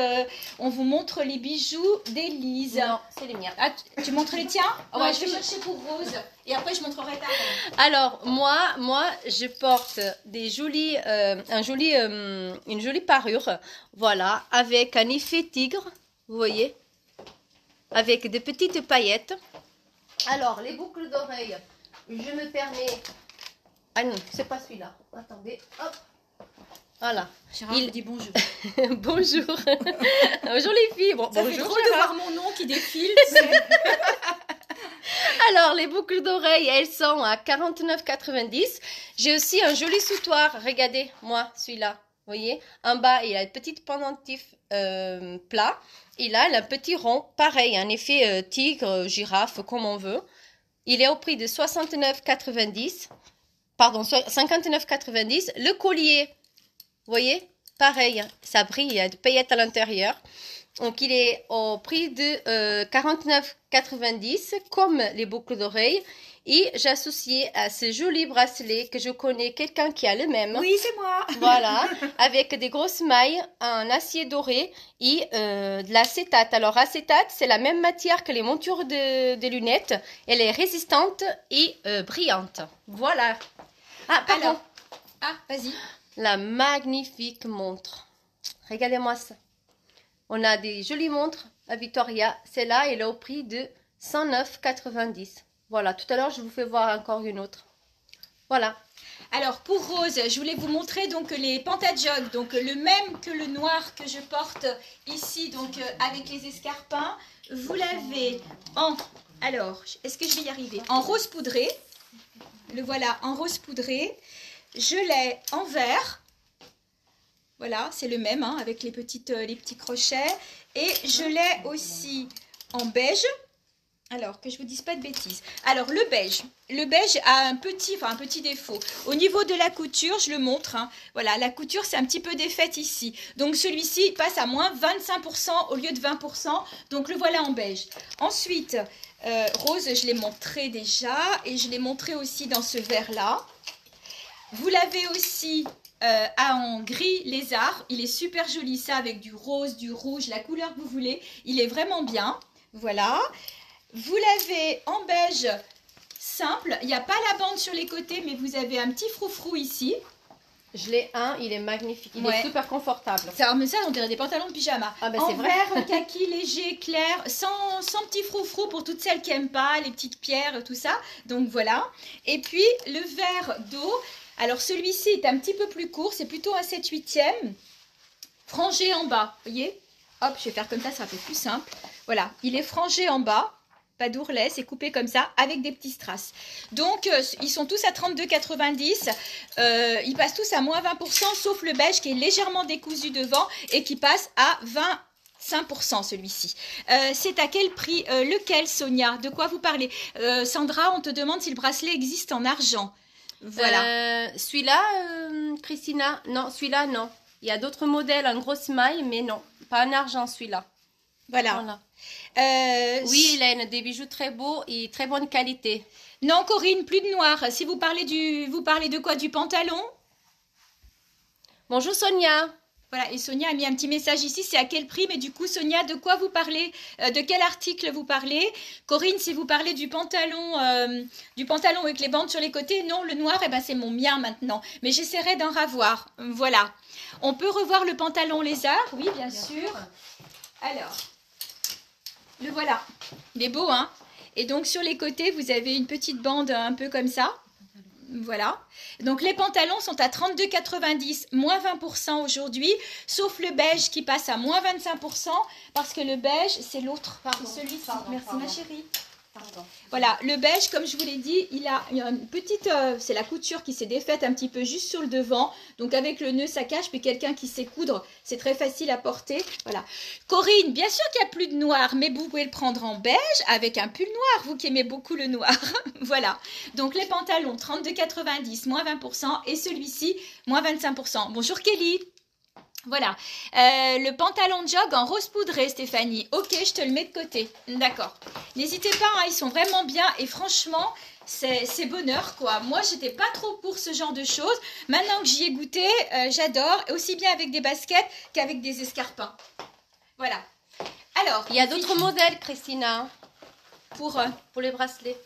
[SPEAKER 1] on vous montre les bijoux d'Élise.
[SPEAKER 3] Non, c'est les miens.
[SPEAKER 1] Ah, tu montres les tiens?
[SPEAKER 3] Non,
[SPEAKER 1] Ouais, je vais chercher pour Rose. Et après, je montrerai ta robe.
[SPEAKER 3] Alors, moi, je porte des jolis, une jolie parure, voilà, avec un effet tigre, vous voyez, avec des petites paillettes. Alors, les boucles d'oreilles, je me permets... Ah non, c'est pas celui-là. Attendez, hop. Voilà.
[SPEAKER 1] Gérard
[SPEAKER 3] Il-
[SPEAKER 1] vous dit bonjour.
[SPEAKER 3] Bonjour. Bonjour les filles. Bon,
[SPEAKER 1] Ça fait
[SPEAKER 3] bonjour,
[SPEAKER 1] drôle de
[SPEAKER 3] Gérard.
[SPEAKER 1] voir mon nom qui défile.
[SPEAKER 3] Alors, les boucles d'oreilles, elles sont à 49,90. J'ai aussi un joli soutoir. Regardez, moi, celui-là. Vous voyez, en bas, il a une petite pendentif plat. Et là, il a un petit rond. Pareil, un effet tigre, girafe, comme on veut. Il est au prix de 69,90. Pardon, 59,90. Le collier, vous voyez, pareil, ça brille, il y a des paillettes à l'intérieur. Donc, il est au prix de 49,90 comme les boucles d'oreilles. Et j'ai associé à ce joli bracelet que je connais quelqu'un qui a le même.
[SPEAKER 1] Oui, c'est moi.
[SPEAKER 3] Voilà, avec des grosses mailles, un acier doré et de l'acétate. Alors, acétate, c'est la même matière que les montures des lunettes. Elle est résistante et brillante. Voilà. Ah, pardon.
[SPEAKER 1] Alors. Ah, vas-y.
[SPEAKER 3] La magnifique montre. Regardez-moi ça. On a des jolies montres à Victoria. Celle-là, elle est au prix de 109,90. Voilà, tout à l'heure, je vous fais voir encore une autre. Voilà.
[SPEAKER 1] Alors pour Rose, je voulais vous montrer donc les Pantajog, donc le même que le noir que je porte ici, donc avec les escarpins. Vous l'avez en, alors, est-ce que je vais y arriver? En rose poudré. Le voilà en rose poudré. Je l'ai en vert. Voilà, c'est le même hein, avec les petits crochets. Et je l'ai aussi en beige. Alors, que je vous dise pas de bêtises. Alors, le beige a un petit défaut. Au niveau de la couture, je le montre. Hein. Voilà, la couture, c'est un petit peu défaite ici. Donc, celui-ci passe à moins 25% au lieu de 20%. Donc, le voilà en beige. Ensuite, rose, je l'ai montré déjà. Et je l'ai montré aussi dans ce vert-là. Vous l'avez aussi en gris lézard. Il est super joli, ça, avec du rose, du rouge, la couleur que vous voulez. Il est vraiment bien. Voilà. Vous l'avez en beige simple. Il n'y a pas la bande sur les côtés, mais vous avez un petit froufrou ici.
[SPEAKER 3] Je l'ai un, il est magnifique, il
[SPEAKER 1] Ouais.
[SPEAKER 3] est super confortable.
[SPEAKER 1] Ça, mais ça, on dirait des pantalons de pyjama.
[SPEAKER 3] Ah, bah,
[SPEAKER 1] en
[SPEAKER 3] c'est vrai.
[SPEAKER 1] vert, kaki, léger, clair, sans petit froufrou pour toutes celles qui n'aiment pas, les petites pierres, tout ça. Donc voilà. Et puis le vert d'eau. Alors celui-ci est un petit peu plus court, c'est plutôt un 7/8e. Frangé en bas, vous voyez? Hop, je vais faire comme ça sera peut-être plus simple. Voilà, il est frangé en bas. Pas d'ourlet, c'est coupé comme ça avec des petits strass. Donc ils sont tous à 32,90. Ils passent tous à moins 20%, sauf le beige qui est légèrement décousu devant et qui passe à 25% celui-ci. C'est à quel prix? Lequel, Sonia? De quoi vous parlez? Sandra, on te demande si le bracelet existe en argent. Voilà.
[SPEAKER 3] Celui-là, Christina, non, celui-là, non. Il y a d'autres modèles en grosse maille, mais non, pas en argent celui-là.
[SPEAKER 1] Voilà.
[SPEAKER 3] Voilà. Oui, Hélène, des bijoux très beaux et très bonne qualité.
[SPEAKER 1] Non, Corinne, plus de noir. Si vous parlez vous parlez de quoi? Du pantalon?
[SPEAKER 3] Bonjour Sonia.
[SPEAKER 1] Voilà, et Sonia a mis un petit message ici, c'est à quel prix? Mais du coup, Sonia, de quoi vous parlez? De quel article vous parlez? Corinne, si vous parlez du pantalon avec les bandes sur les côtés, non, le noir, eh ben, c'est mon mien maintenant. Mais j'essaierai d'en ravoir. Voilà. On peut revoir le pantalon lézard? Oui, bien sûr. Alors, le voilà. Il est beau, hein? Et donc, sur les côtés, vous avez une petite bande un peu comme ça. Voilà. Donc, les pantalons sont à 32,90, moins 20% aujourd'hui, sauf le beige qui passe à moins 25%, parce que le beige, c'est l'autre. Celui-ci. Merci, ma chérie.
[SPEAKER 3] Pardon.
[SPEAKER 1] Voilà, le beige, comme je vous l'ai dit, il y a une petite... c'est la couture qui s'est défaite un petit peu juste sur le devant. Donc, avec le nœud, ça cache. Mais quelqu'un qui sait coudre, c'est très facile à porter. Voilà. Corinne, bien sûr qu'il n'y a plus de noir, mais vous pouvez le prendre en beige avec un pull noir, vous qui aimez beaucoup le noir. Voilà. Donc, les pantalons, 32,90, moins 20%. Et celui-ci, moins 25%. Bonjour Kelly. Voilà, le pantalon de jog en rose poudré, Stéphanie. Ok, je te le mets de côté. D'accord. N'hésitez pas, hein, ils sont vraiment bien et franchement, c'est bonheur quoi. Moi, j'étais pas trop pour ce genre de choses. Maintenant que j'y ai goûté, j'adore. Aussi bien avec des baskets qu'avec des escarpins. Voilà. Alors,
[SPEAKER 3] Il y a d'autres modèles, Christina,
[SPEAKER 1] pour
[SPEAKER 3] les bracelets.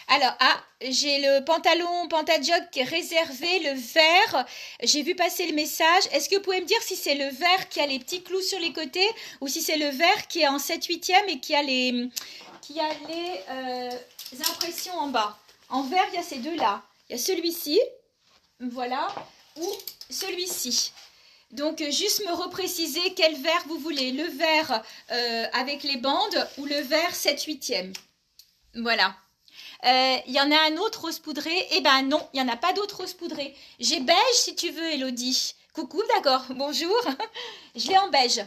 [SPEAKER 1] Alors, j'ai le pantalon Pantajog qui est réservé, le vert. J'ai vu passer le message. Est-ce que vous pouvez me dire si c'est le vert qui a les petits clous sur les côtés ou si c'est le vert qui est en 7/8e et qui a les impressions en bas? En vert, il y a ces deux-là. Il y a celui-ci, voilà, ou celui-ci. Donc, juste me repréciser quel vert vous voulez. Le vert avec les bandes ou le vert 7/8e. Voilà. Il y en a un autre rose poudré. Eh ben non, il n'y en a pas d'autre rose poudré. J'ai beige si tu veux, Elodie. Coucou, d'accord, bonjour. Je l'ai en beige.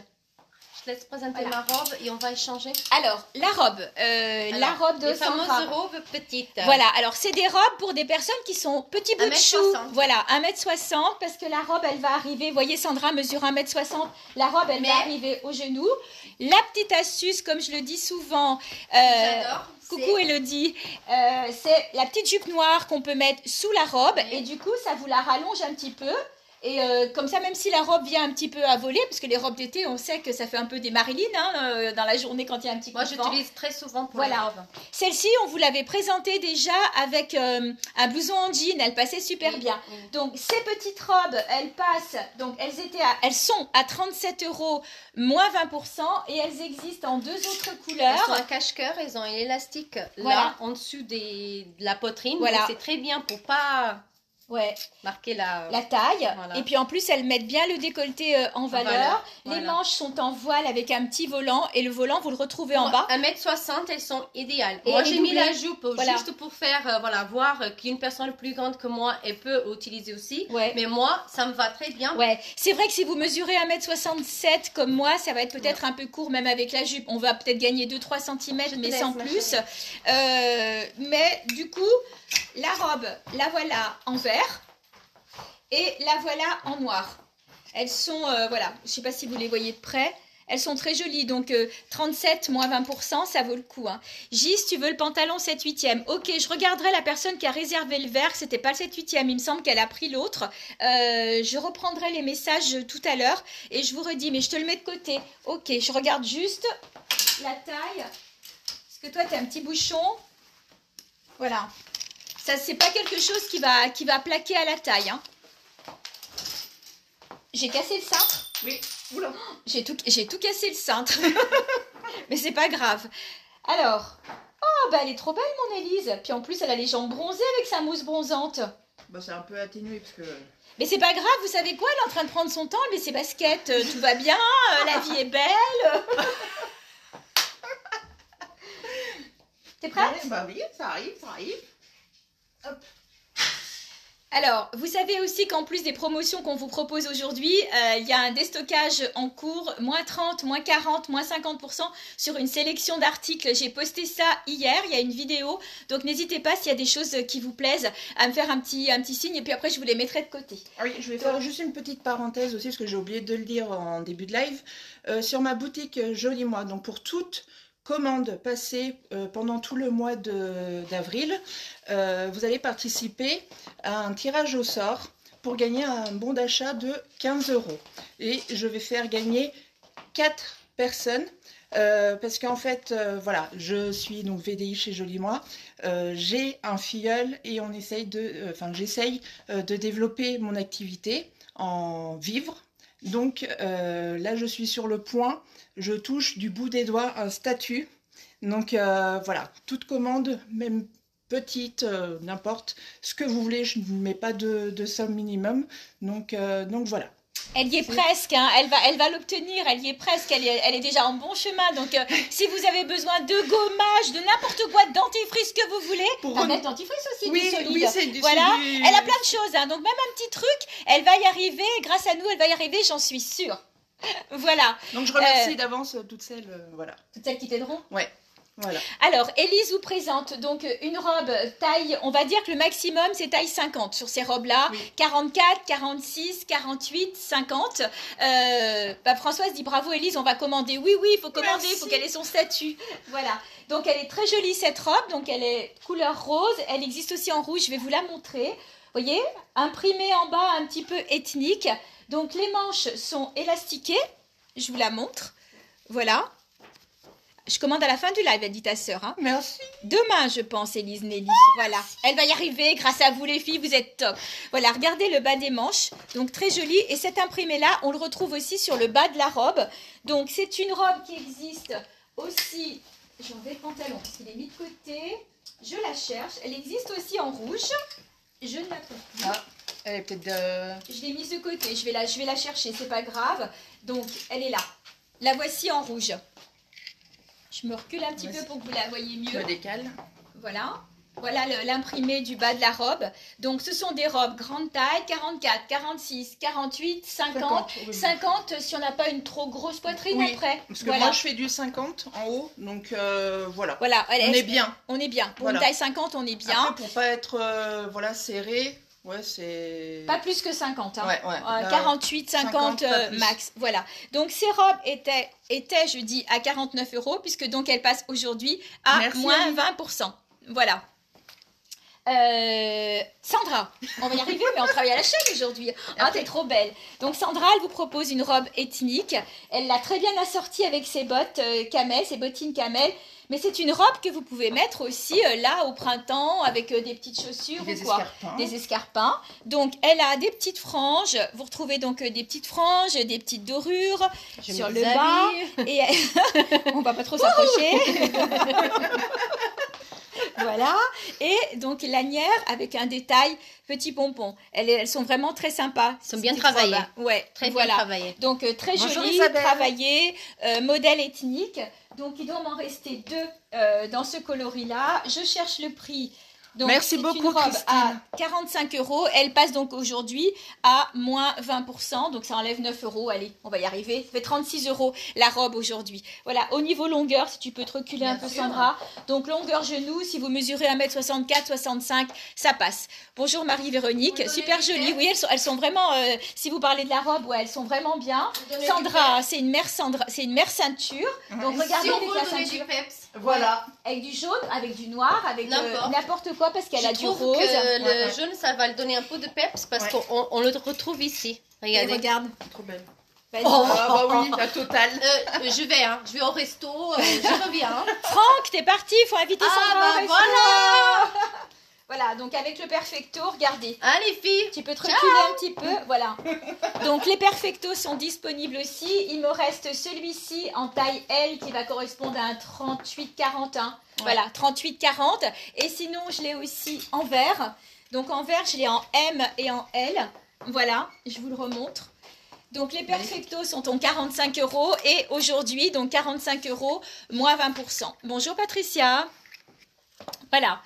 [SPEAKER 3] Je laisse présenter
[SPEAKER 1] Voilà.
[SPEAKER 3] ma robe et on va échanger.
[SPEAKER 1] Alors, la robe. La robe de
[SPEAKER 3] Les
[SPEAKER 1] Sandra.
[SPEAKER 3] fameuses robes petites.
[SPEAKER 1] Voilà, alors c'est des robes pour des personnes qui sont petits bouts de chou.
[SPEAKER 3] 1m60.
[SPEAKER 1] Voilà, 1m60 parce que la robe elle va arriver, vous voyez Sandra mesure 1m60, la robe elle va arriver au genou. La petite astuce, comme je le dis souvent,
[SPEAKER 3] J'adore.
[SPEAKER 1] coucou Elodie, c'est la petite jupe noire qu'on peut mettre sous la robe et du coup ça vous la rallonge un petit peu. Et comme ça, même si la robe vient un petit peu à voler, parce que les robes d'été, on sait que ça fait un peu des Marilyn hein, dans la journée quand il y a un petit coup
[SPEAKER 3] Moi,
[SPEAKER 1] de vent.
[SPEAKER 3] j'utilise très souvent pour
[SPEAKER 1] Voilà.
[SPEAKER 3] les robes.
[SPEAKER 1] Celle-ci, on vous l'avait présentée déjà avec un blouson en jean, elle passait super bien. Donc, ces petites robes, elles passent, donc elles sont à 37 €, moins 20%, et elles existent en deux autres
[SPEAKER 3] Elles
[SPEAKER 1] couleurs.
[SPEAKER 3] sont un cache-cœur, elles ont un élastique
[SPEAKER 1] Voilà.
[SPEAKER 3] là, en dessus de la poitrine.
[SPEAKER 1] Voilà.
[SPEAKER 3] Donc, c'est très bien pour pas
[SPEAKER 1] Ouais.
[SPEAKER 3] marquer la...
[SPEAKER 1] La taille,
[SPEAKER 3] Voilà.
[SPEAKER 1] et puis en plus elles mettent bien le décolleté en valeur. Les
[SPEAKER 3] voilà.
[SPEAKER 1] manches sont en voile avec un petit volant, et le volant vous le retrouvez en bas.
[SPEAKER 3] 1m60, elles sont idéales.
[SPEAKER 1] Et
[SPEAKER 3] Moi,
[SPEAKER 1] elle est
[SPEAKER 3] j'ai mis
[SPEAKER 1] doublée.
[SPEAKER 3] la jupe
[SPEAKER 1] Voilà.
[SPEAKER 3] juste pour faire, voir qu'une personne plus grande que moi, elle peut utiliser aussi.
[SPEAKER 1] Ouais.
[SPEAKER 3] Mais moi, ça me va très bien.
[SPEAKER 1] Ouais, c'est vrai que si vous mesurez 1m67 comme moi, ça va être peut-être un peu court même avec la jupe. On va peut-être gagner 2-3 cm,
[SPEAKER 3] Je te
[SPEAKER 1] mais
[SPEAKER 3] laisse,
[SPEAKER 1] sans
[SPEAKER 3] ma
[SPEAKER 1] plus.
[SPEAKER 3] chérie.
[SPEAKER 1] Mais du coup, la robe, la voilà en vert et la voilà en noir. Elles sont, voilà, je ne sais pas si vous les voyez de près. Elles sont très jolies, donc 37 moins 20%, ça vaut le coup. Hein. Gis, tu veux le pantalon 7/8e? Ok, je regarderai la personne qui a réservé le vert, c'était pas le 7/8e, il me semble qu'elle a pris l'autre. Je reprendrai les messages tout à l'heure et je vous redis, mais je te le mets de côté. Ok, je regarde juste la taille, parce que toi tu as un petit bouchon. Voilà. Ça, c'est pas quelque chose qui va plaquer à la taille. Hein. J'ai cassé le cintre.
[SPEAKER 2] Oui. Oula.
[SPEAKER 1] J'ai tout cassé le cintre. Mais c'est pas grave. Alors, oh, bah elle est trop belle, mon Élise. Puis en plus, elle a les jambes bronzées avec sa mousse bronzante.
[SPEAKER 2] Bah, c'est un peu atténué parce que...
[SPEAKER 1] Mais c'est pas grave, vous savez quoi? Elle est en train de prendre son temps, mais ses baskets, tout va bien, la vie est belle. T'es prête?
[SPEAKER 2] Bah oui, ça arrive. Hop.
[SPEAKER 1] Alors, vous savez aussi qu'en plus des promotions qu'on vous propose aujourd'hui, il y a un déstockage en cours, moins 30, moins 40, moins 50% sur une sélection d'articles. J'ai posté ça hier, il y a une vidéo. Donc, n'hésitez pas, s'il y a des choses qui vous plaisent, à me faire un petit signe. Et puis après, je vous les mettrai de côté.
[SPEAKER 2] Ah oui, je vais faire juste une petite parenthèse aussi, parce que j'ai oublié de le dire en début de live. Sur ma boutique Joli Mois, donc pour toute commande passée pendant tout le mois d'avril, vous allez participer à un tirage au sort pour gagner un bon d'achat de 15 €. Et je vais faire gagner 4 personnes parce qu'en fait, voilà, je suis donc VDI chez Joli Moi. J'ai un filleul et on essaye j'essaye de développer mon activité en vivre. Donc là, je suis sur le point, je touche du bout des doigts un statut. Donc voilà, toute commande, même petite, n'importe ce que vous voulez, je ne mets pas de somme minimum. Donc voilà.
[SPEAKER 1] Elle y est presque, hein. Elle va l'obtenir, elle y est presque, elle est déjà en bon chemin. Donc, si vous avez besoin de gommage, de n'importe quoi, de dentifrice, que vous voulez, mettre dentifrice aussi,
[SPEAKER 2] oui,
[SPEAKER 1] du solide.
[SPEAKER 2] Oui, c'est du
[SPEAKER 1] voilà,
[SPEAKER 2] du...
[SPEAKER 1] elle a plein de choses, hein. Donc même un petit truc, elle va y arriver, grâce à nous, elle va y arriver, j'en suis sûre. Voilà.
[SPEAKER 2] Donc je remercie d'avance toutes celles, voilà.
[SPEAKER 1] Toutes celles qui t'aideront.
[SPEAKER 2] Ouais. Voilà.
[SPEAKER 1] Alors, Élise vous présente donc une robe taille, on va dire que le maximum c'est taille 50 sur ces robes-là, oui. 44, 46, 48, 50. Françoise dit bravo Élise, on va commander. Oui, il faut commander, il faut qu'elle ait son statut. Voilà. Donc elle est très jolie cette robe, donc elle est couleur rose, elle existe aussi en rouge, je vais vous la montrer. Vous voyez, imprimée en bas un petit peu ethnique. Donc les manches sont élastiquées, je vous la montre. Voilà. Je commande à la fin du live, elle dit ta sœur. Hein.
[SPEAKER 2] Merci.
[SPEAKER 1] Demain, je pense, Élise Nelly. Voilà. Elle va y arriver. Grâce à vous, les filles, vous êtes top. Voilà, regardez le bas des manches. Donc, très joli. Et cet imprimé-là, on le retrouve aussi sur le bas de la robe. Donc, c'est une robe qui existe aussi... J'enlève le pantalon parce qu'il est mis de côté. Je la cherche. Elle existe aussi en rouge. Je ne la trouve plus.
[SPEAKER 2] Ah, elle est peut-être de...
[SPEAKER 1] Je l'ai mise de côté. Je vais la chercher. C'est pas grave. Donc, elle est là. La voici en rouge. Je me recule un petit peu pour que vous la voyez mieux.
[SPEAKER 2] Je me décale.
[SPEAKER 1] Voilà. Voilà l'imprimé du bas de la robe. Donc, ce sont des robes grande taille, 44, 46, 48, 50. 50 si on n'a pas une trop grosse poitrine après.
[SPEAKER 2] Parce que moi, je fais du 50 en haut. Donc, voilà.
[SPEAKER 1] Voilà.
[SPEAKER 2] On est bien.
[SPEAKER 1] On est bien. Pour une taille 50, on est bien.
[SPEAKER 2] Après, pour pas être serré... Ouais, c'est...
[SPEAKER 1] Pas plus que 50, hein.
[SPEAKER 2] Ouais.
[SPEAKER 1] 48, 50 max. Voilà. Donc, ces robes étaient, je dis, à 49 €, puisque donc elles passent aujourd'hui à moins 20%. Voilà. Sandra, on va y arriver, mais on travaille à la chaîne aujourd'hui. Ah, t'es trop belle. Donc, Sandra, elle vous propose une robe ethnique. Elle l'a très bien assortie avec ses bottes camel, ses bottines camel. Mais c'est une robe que vous pouvez mettre aussi là au printemps avec des petites chaussures ou quoi. Des escarpins. Donc, elle a des petites franges. Vous retrouvez donc des petites franges, des petites dorures sur le bas. Et on va pas trop s'approcher. Voilà. Et donc, lanière avec un détail petit pompon. Elles sont vraiment très sympas.
[SPEAKER 3] Elles sont bien travaillées.
[SPEAKER 1] Ouais,
[SPEAKER 3] très bien travaillées.
[SPEAKER 1] Donc, très jolies, travaillées, modèle ethnique. Donc, il doit m'en rester 2 dans ce coloris-là. Je cherche le prix. Donc,
[SPEAKER 2] merci beaucoup,
[SPEAKER 1] une robe
[SPEAKER 2] Christine.
[SPEAKER 1] à 45 €. Elle passe donc aujourd'hui à moins 20%. Donc, ça enlève 9 €. Allez, on va y arriver. Ça fait 36 € la robe aujourd'hui. Voilà, au niveau longueur, si tu peux te reculer un peu, Sandra. Donc, longueur genou, si vous mesurez 1m64, 65, ça passe. Bonjour Marie-Véronique. Super jolie. Oui, elles sont vraiment... si vous parlez de la robe, ouais, elles sont vraiment bien. Sandra, c'est une mère ceinture. Donc, regardez avec la ceinture.
[SPEAKER 2] Voilà.
[SPEAKER 1] Avec du jaune, avec du noir, avec n'importe quoi parce qu'elle a du rose.
[SPEAKER 3] Le jaune, ça va le donner un peu de peps parce qu'on le retrouve ici. Regardez.
[SPEAKER 1] Regarde.
[SPEAKER 2] Trop belle.
[SPEAKER 1] Bah
[SPEAKER 2] oui, la totale.
[SPEAKER 3] Je vais au resto, je reviens.
[SPEAKER 1] Franck, t'es parti, il faut inviter Sandra.
[SPEAKER 3] Voilà.
[SPEAKER 1] Voilà, donc avec le Perfecto, regardez.
[SPEAKER 3] Hein, les filles?
[SPEAKER 1] Tu peux te reculer un petit peu, voilà. Donc les Perfectos sont disponibles aussi. Il me reste celui-ci en taille L qui va correspondre à un 38-40. Hein. Ouais. Voilà, 38-40. Et sinon, je l'ai aussi en vert. Donc en vert, je l'ai en M et en L. Voilà, je vous le remontre. Donc les Perfectos sont en 45 € et aujourd'hui, donc 45 € moins 20%. Bonjour Patricia. Voilà.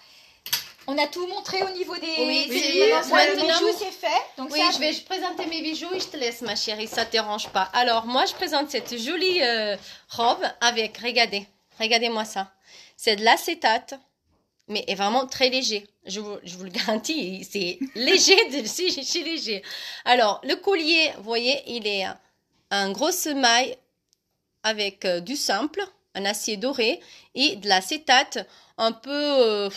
[SPEAKER 1] On a tout montré au niveau des...
[SPEAKER 3] Oui,
[SPEAKER 1] le bijou, c'est fait. Donc
[SPEAKER 3] oui,
[SPEAKER 1] ça,
[SPEAKER 3] je vais présenter mes bijoux et je te laisse, ma chérie, ça ne te dérange pas. Alors, moi, je présente cette jolie robe avec, regardez-moi ça. C'est de l'acétate, mais est vraiment très léger. Je vous le garantis, c'est léger, c'est léger. Alors, le collier, vous voyez, il est un gros semail avec du simple, un acier doré et de l'acétate un peu...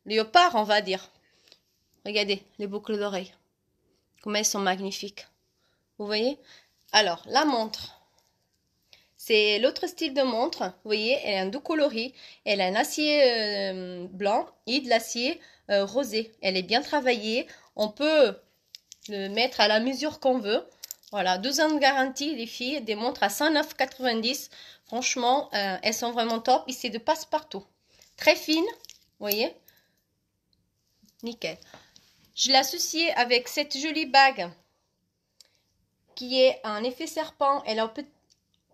[SPEAKER 3] léopard, on va dire. Regardez les boucles d'oreilles. Comment elles sont magnifiques. Vous voyez? Alors, la montre. C'est l'autre style de montre. Vous voyez, elle est un doux coloris. Elle a un acier blanc et de l'acier rosé. Elle est bien travaillée. On peut le mettre à la mesure qu'on veut. Voilà, 2 ans de garantie, les filles. Des montres à 109,90 €. Franchement, elles sont vraiment top. Et c'est de passe-partout. Très fine. Vous voyez? Nickel. Je l'ai associée avec cette jolie bague qui est en effet serpent. Elle a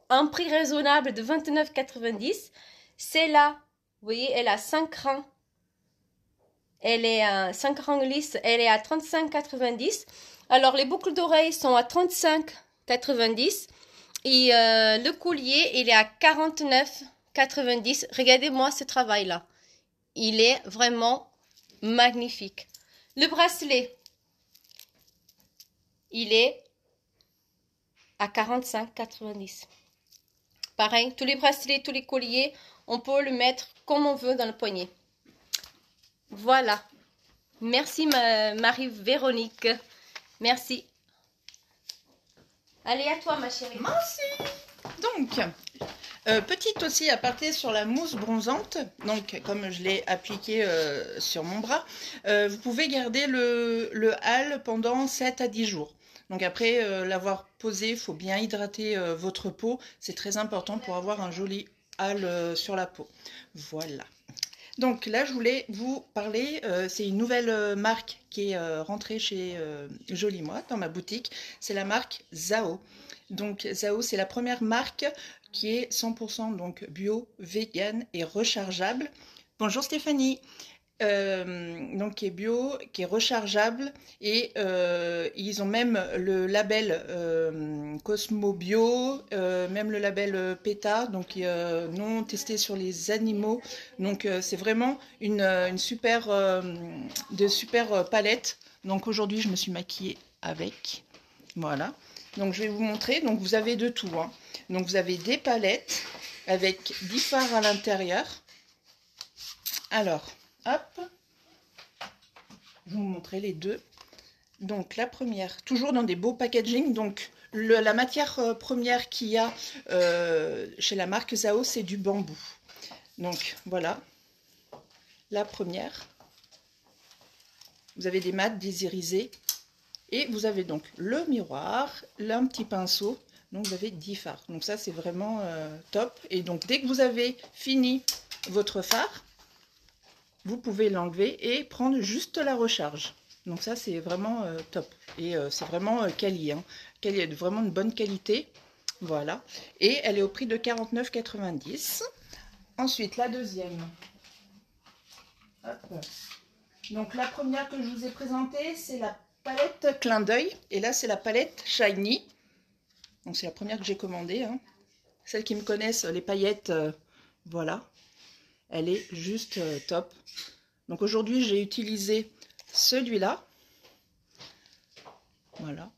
[SPEAKER 3] un prix raisonnable de 29,90 €. Celle-là, vous voyez, elle a 5 rangs. Elle est à 5 rangs lisses. Elle est à 35,90 €. Alors, les boucles d'oreilles sont à 35,90 €. Et le collier, il est à 49,90 €. Regardez-moi ce travail-là. Il est vraiment magnifique. Le bracelet, il est à 45,90 €. Pareil, tous les bracelets, tous les colliers, on peut le mettre comme on veut dans le poignet. Voilà. Merci Marie-Véronique. Merci. Allez, à toi ma chérie.
[SPEAKER 2] Merci. Donc, petite aussi aparté sur la mousse bronzante. Donc, comme je l'ai appliquée sur mon bras, vous pouvez garder le hâle pendant 7 à 10 jours. Donc après l'avoir posé, il faut bien hydrater votre peau. C'est très important pour avoir un joli hâle sur la peau. Voilà. Donc là, je voulais vous parler, c'est une nouvelle marque qui est rentrée chez Jolie Moi, dans ma boutique. C'est la marque Zao. Donc Zao, c'est la première marque qui est 100% donc bio, vegan et rechargeable. Bonjour Stéphanie. Donc qui est bio, qui est rechargeable et ils ont même le label Cosmo Bio, même le label PETA, donc non testé sur les animaux. Donc c'est vraiment une super, de super palettes. Donc aujourd'hui je me suis maquillée avec, voilà. Donc je vais vous montrer. Donc vous avez de tout, hein. Donc vous avez des palettes avec 10 fards à l'intérieur. Alors, hop, je vais vous montrer les deux. Donc la première, toujours dans des beaux packaging. Donc la matière première qu'il y a chez la marque Zao, c'est du bambou. Donc voilà, la première. Vous avez des mats, des irisés. Et vous avez donc le miroir, un petit pinceau. Donc vous avez 10 fards. Donc ça c'est vraiment top. Et donc dès que vous avez fini votre fard, vous pouvez l'enlever et prendre juste la recharge. Donc ça c'est vraiment top. Et c'est vraiment quali, hein. Vraiment une bonne qualité. Voilà. Et elle est au prix de 49,90 €. Ensuite la deuxième. Hop. Donc la première que je vous ai présentée, c'est la palette Clin d'œil. Et là c'est la palette Shiny. Donc c'est la première que j'ai commandée, hein. Celles qui me connaissent, les paillettes, voilà. Elle est juste top. Donc aujourd'hui, j'ai utilisé celui-là. Voilà.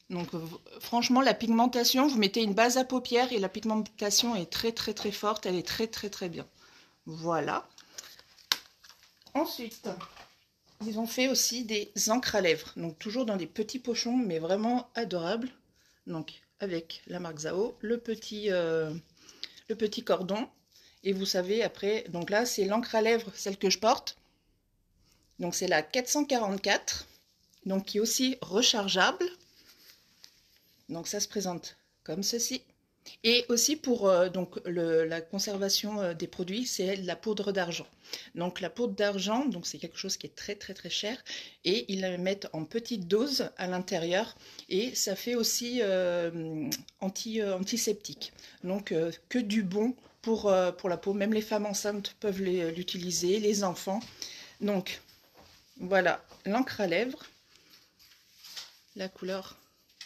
[SPEAKER 2] Donc franchement, la pigmentation, vous mettez une base à paupières et la pigmentation est très très très forte. Elle est très très très bien. Voilà. Ensuite, ils ont fait aussi des encres à lèvres. Donc toujours dans des petits pochons, mais vraiment adorables. Donc avec la marque Zao, le petit cordon. Et vous savez, après, donc là, c'est l'encre à lèvres, celle que je porte. Donc, c'est la 444, donc qui est aussi rechargeable. Donc, ça se présente comme ceci. Et aussi pour donc la conservation des produits, c'est la poudre d'argent. Donc la poudre d'argent, donc c'est quelque chose qui est très très très cher et ils la mettent en petite dose à l'intérieur et ça fait aussi antiseptique. Donc que du bon pour la peau. Même les femmes enceintes peuvent l'utiliser, les enfants. Donc voilà l'encre à lèvres. La couleur,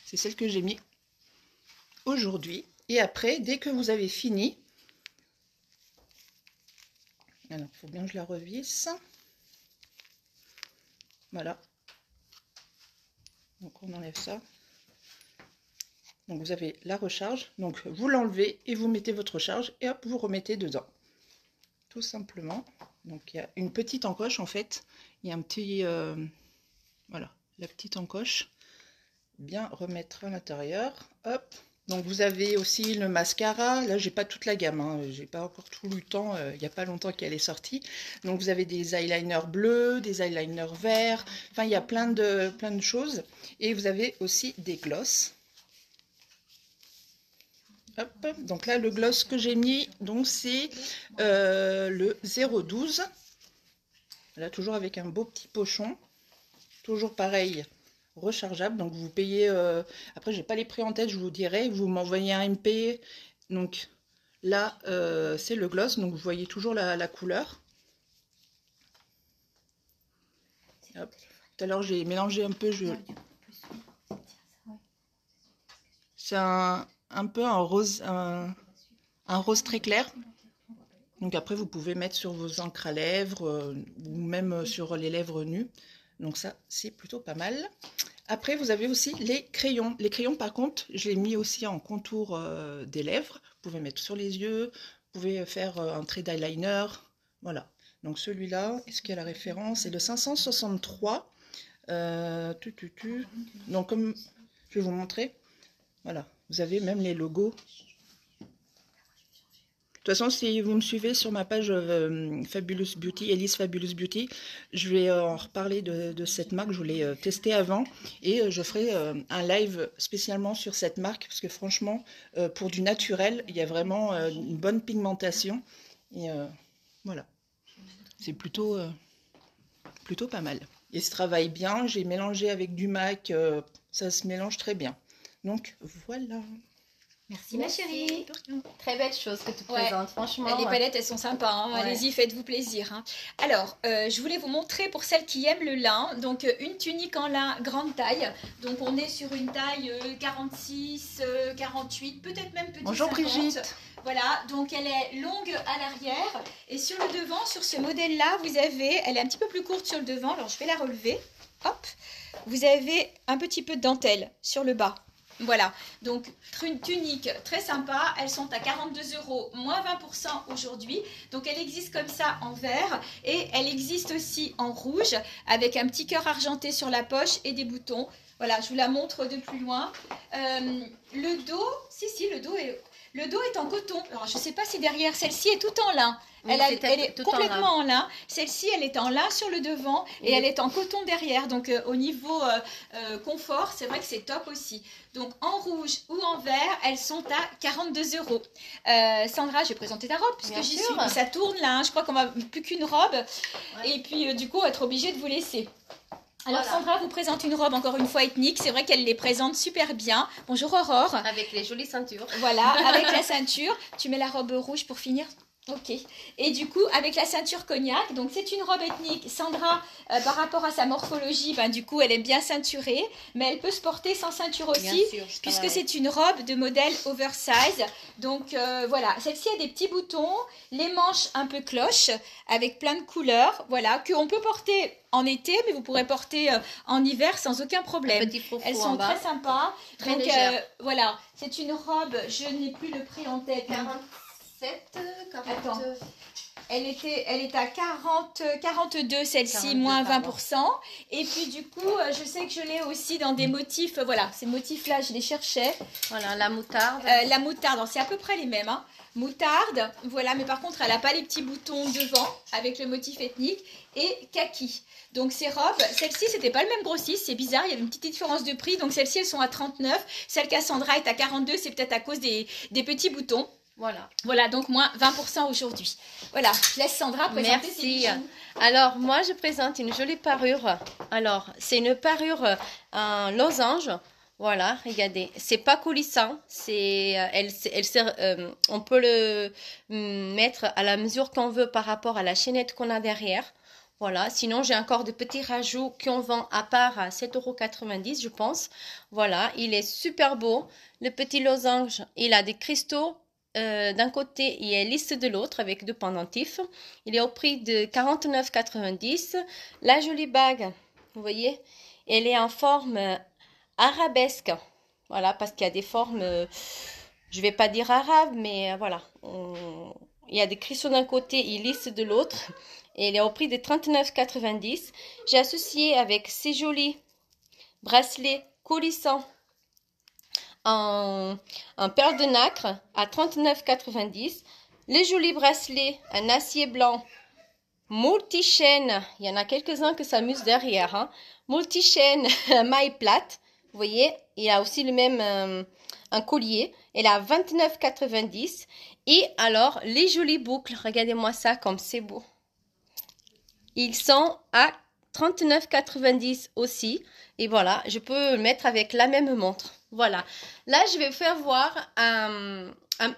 [SPEAKER 2] c'est celle que j'ai mis aujourd'hui. Et après, dès que vous avez fini, alors il faut bien que je la revisse. Voilà. Donc on enlève ça. Donc vous avez la recharge. Donc vous l'enlevez et vous mettez votre recharge et hop, vous remettez dedans. Tout simplement. Donc il y a une petite encoche en fait. Il y a un petit... voilà, la petite encoche. Bien remettre à l'intérieur. Hop. Donc vous avez aussi le mascara, là j'ai pas toute la gamme, hein. J'ai pas encore tout le temps, il n'y a pas longtemps qu'elle est sortie. Donc vous avez des eyeliners bleus, des eyeliners verts, enfin il y a plein de choses. Et vous avez aussi des glosses. Hop. Donc là le gloss que j'ai mis, donc c'est le 012. Là toujours avec un beau petit pochon, toujours pareil. Rechargeable, donc vous payez après j'ai pas les prix en tête, je vous dirai, vous m'envoyez un MP. Donc là c'est le gloss, donc vous voyez toujours la couleur. Hop. Tout à l'heure j'ai mélangé un peu, c'est un peu un rose, un rose très clair. Donc après vous pouvez mettre sur vos encres à lèvres ou même sur les lèvres nues. Donc ça, c'est plutôt pas mal. Après, vous avez aussi les crayons. Les crayons, par contre, je l'ai mis aussi en contour des lèvres. Vous pouvez mettre sur les yeux. Vous pouvez faire un trait d'eyeliner. Voilà. Donc celui-là, est-ce qu'il y a la référence? C'est le 563. Donc comme je vais vous montrer. Voilà. Vous avez même les logos. De toute façon, si vous me suivez sur ma page Fabulous Beauty, Elise Fabulous Beauty, je vais en reparler de cette marque. Je l'ai testée avant et je ferai un live spécialement sur cette marque parce que franchement, pour du naturel, il y a vraiment une bonne pigmentation. Et voilà, c'est plutôt pas mal. Et ça travaille bien. J'ai mélangé avec du MAC, ça se mélange très bien. Donc voilà.
[SPEAKER 3] Merci ma chérie. Très belle chose que tu présentes, franchement.
[SPEAKER 1] Les palettes, elles sont sympas. Hein. Ouais. Allez-y, faites-vous plaisir. Hein. Alors, je voulais vous montrer pour celles qui aiment le lin. Donc, une tunique en lin grande taille. Donc, on est sur une taille 46, 48, peut-être même petit.
[SPEAKER 2] Bonjour
[SPEAKER 1] 50.
[SPEAKER 2] Brigitte.
[SPEAKER 1] Voilà, donc elle est longue à l'arrière. Et sur le devant, sur ce modèle-là, vous avez... Elle est un petit peu plus courte sur le devant. Alors, je vais la relever. Hop. Vous avez un petit peu de dentelle sur le bas. Voilà, donc une tunique très sympa, elles sont à 42 €, moins 20% aujourd'hui. Donc elle existe comme ça en vert et elle existe aussi en rouge avec un petit cœur argenté sur la poche et des boutons. Voilà, je vous la montre de plus loin. Le dos, le dos est en coton. Alors je ne sais pas si derrière, celle-ci est tout en lin. Elle est complètement en lin. Celle-ci, elle est en lin sur le devant et elle est en coton derrière. Donc, au niveau confort, c'est vrai que c'est top aussi. Donc, en rouge ou en vert, elles sont à 42 €. Sandra, je vais présenter ta robe puisque j'y suis. Ça tourne là. Hein. Je crois qu'on va plus qu'une robe. Ouais. Et puis, du coup, on va être obligé de vous laisser. Alors voilà. Sandra vous présente une robe encore une fois ethnique, c'est vrai qu'elle les présente super bien. Bonjour Aurore.
[SPEAKER 3] Avec les jolies ceintures.
[SPEAKER 1] Voilà, avec la ceinture. Tu mets la robe rouge pour finir. Ok. Et du coup, avec la ceinture cognac, donc c'est une robe ethnique. Sandra, par rapport à sa morphologie, ben, du coup, elle est bien ceinturée, mais elle peut se porter sans ceinture aussi, puisque c'est une robe de modèle oversize. Donc voilà, celle-ci a des petits boutons, les manches un peu cloche, avec plein de couleurs, voilà, qu'on peut porter en été, mais vous pourrez porter en hiver sans aucun problème. Elles sont très sympas.
[SPEAKER 3] Très
[SPEAKER 1] donc
[SPEAKER 3] légères.
[SPEAKER 1] voilà, c'est une robe, je n'ai plus le prix en tête.
[SPEAKER 3] 47, 40...
[SPEAKER 1] Attends. Elle est à 42 celle-ci,
[SPEAKER 3] 42,
[SPEAKER 1] moins
[SPEAKER 3] pardon.
[SPEAKER 1] 20%. Et puis du coup, je sais que je l'ai aussi dans des motifs, voilà, ces motifs-là, je les cherchais.
[SPEAKER 3] Voilà, la moutarde.
[SPEAKER 1] La moutarde, alors, c'est à peu près les mêmes. Hein. Moutarde, voilà, mais par contre, elle n'a pas les petits boutons devant avec le motif ethnique. Et kaki. Donc ces robes, celle-ci, c'était pas le même grossiste, c'est bizarre, il y avait une petite différence de prix. Donc celles-ci, elles sont à 39. Celle qu'à Sandra est à 42, c'est peut-être à cause des petits boutons.
[SPEAKER 3] Voilà.
[SPEAKER 1] Voilà, donc moins 20% aujourd'hui. Voilà, je laisse Sandra présenter ses
[SPEAKER 3] Merci.
[SPEAKER 1] bijoux.
[SPEAKER 3] Alors, moi, je présente une jolie parure. Alors, c'est une parure en losange. Voilà, regardez. C'est pas coulissant. On peut le mettre à la mesure qu'on veut par rapport à la chaînette qu'on a derrière. Voilà, sinon j'ai encore de petits rajouts qu'on vend à part à 7,90 €, je pense. Voilà, il est super beau. Le petit losange, il a des cristaux. D'un côté et lisse de l'autre avec deux pendentifs. Il est au prix de 49,90 €. La jolie bague, vous voyez, elle est en forme arabesque. Voilà, parce qu'il y a des formes, je vais pas dire arabes, mais voilà. Il y a des cristaux d'un côté et lisse de l'autre. Et elle est au prix de 39,90 €. J'ai associé avec ces jolis bracelets coulissants en perle de nacre à 39,90 €. Les jolis bracelets en acier blanc multi-chaîne. Il y en a quelques-uns que s'amusent derrière. Hein. Multi-chaîne maille plate. Vous voyez, il y a aussi le même un collier. Elle est à 29,90 €. Et alors, les jolies boucles. Regardez-moi ça comme c'est beau. Ils sont à 39,90 € aussi. Et voilà, je peux le mettre avec la même montre. Voilà. Là, je vais vous faire voir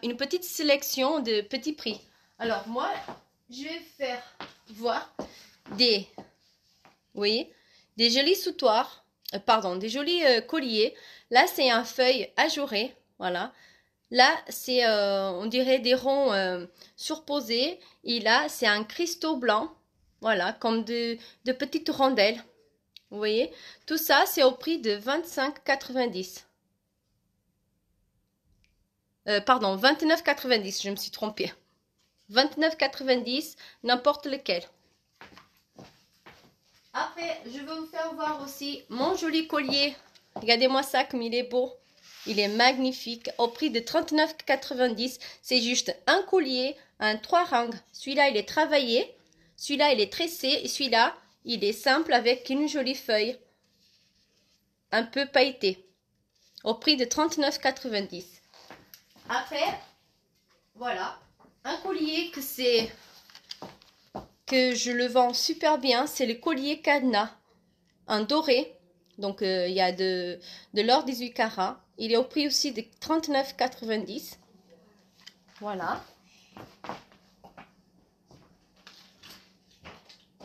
[SPEAKER 3] une petite sélection de petits prix. Alors, moi, je vais faire voir des, vous voyez, des jolis sautoirs, des jolis colliers. Là, c'est un feuille ajouré. Voilà. Là, c'est, on dirait des ronds surposés. Et là, c'est un cristaux blanc. Voilà, comme de petites rondelles. Vous voyez, tout ça, c'est au prix de 25,90 €. Pardon, 29,90 €, je me suis trompée. 29,90 €, n'importe lequel. Après, je vais vous faire voir aussi mon joli collier. Regardez-moi ça, comme il est beau. Il est magnifique. Au prix de 39,90 €. C'est juste un collier, un 3 rangs. Celui-là, il est travaillé. Celui-là, il est tressé. Et celui-là, il est simple avec une jolie feuille. Un peu pailletée. Au prix de 39,90 €. Après, voilà. Un collier que je le vends super bien. C'est le collier cadenas. Un doré. Donc, il y a de l'or 18 carats. Il est au prix aussi de 39,90 €. Voilà.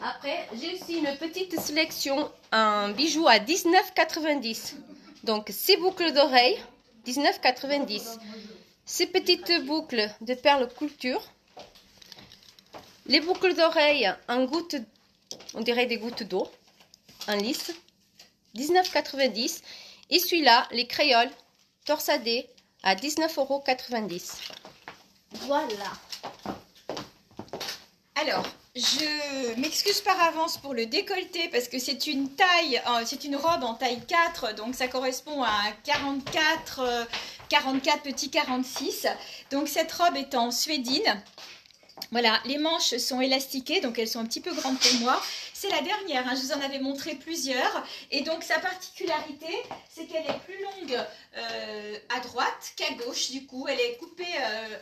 [SPEAKER 3] Après, j'ai aussi une petite sélection, un bijou à 19,90 €. Donc, ces boucles d'oreilles, 19,90 €. Ces petites boucles de perles culture. Les boucles d'oreilles en gouttes, on dirait des gouttes d'eau, en lisse, 19,90 €. Et celui-là, les créoles torsadés à 19,90 €. Voilà.
[SPEAKER 1] Alors, je m'excuse par avance pour le décolleté parce que c'est une taille, c'est une robe en taille 4, donc ça correspond à un 44, 44 petit 46. Donc cette robe est en suédine. Voilà, les manches sont élastiquées, donc elles sont un petit peu grandes pour moi. C'est la dernière, hein, je vous en avais montré plusieurs. Et donc sa particularité, c'est qu'elle est plus longue à droite qu'à gauche. Du coup, elle est coupée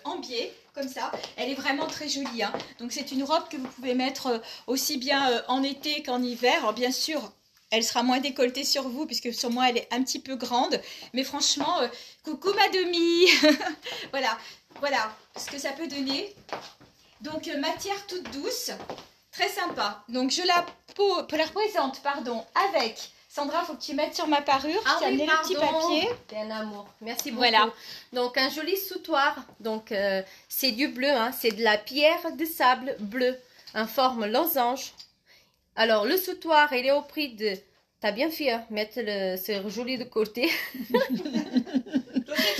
[SPEAKER 1] en biais, comme ça. Elle est vraiment très jolie. Hein. Donc c'est une robe que vous pouvez mettre aussi bien en été qu'en hiver. Alors bien sûr, elle sera moins décolletée sur vous, puisque sur moi, elle est un petit peu grande. Mais franchement, coucou ma demi. Voilà ce que ça peut donner. Donc, matière toute douce, très sympa. Donc, je la représente, avec... Sandra, il faut que tu mettes sur ma parure.
[SPEAKER 3] Ah
[SPEAKER 1] tu as amené le petit papier.
[SPEAKER 3] C'est un amour. Merci beaucoup.
[SPEAKER 1] Voilà.
[SPEAKER 3] Donc, un joli sautoir. Donc, c'est du bleu. Hein. C'est de la pierre de sable bleu en forme losange. Alors, le sautoir, il est au prix de... T'as bien fait, hein, mettre ce joli de côté.
[SPEAKER 2] Tu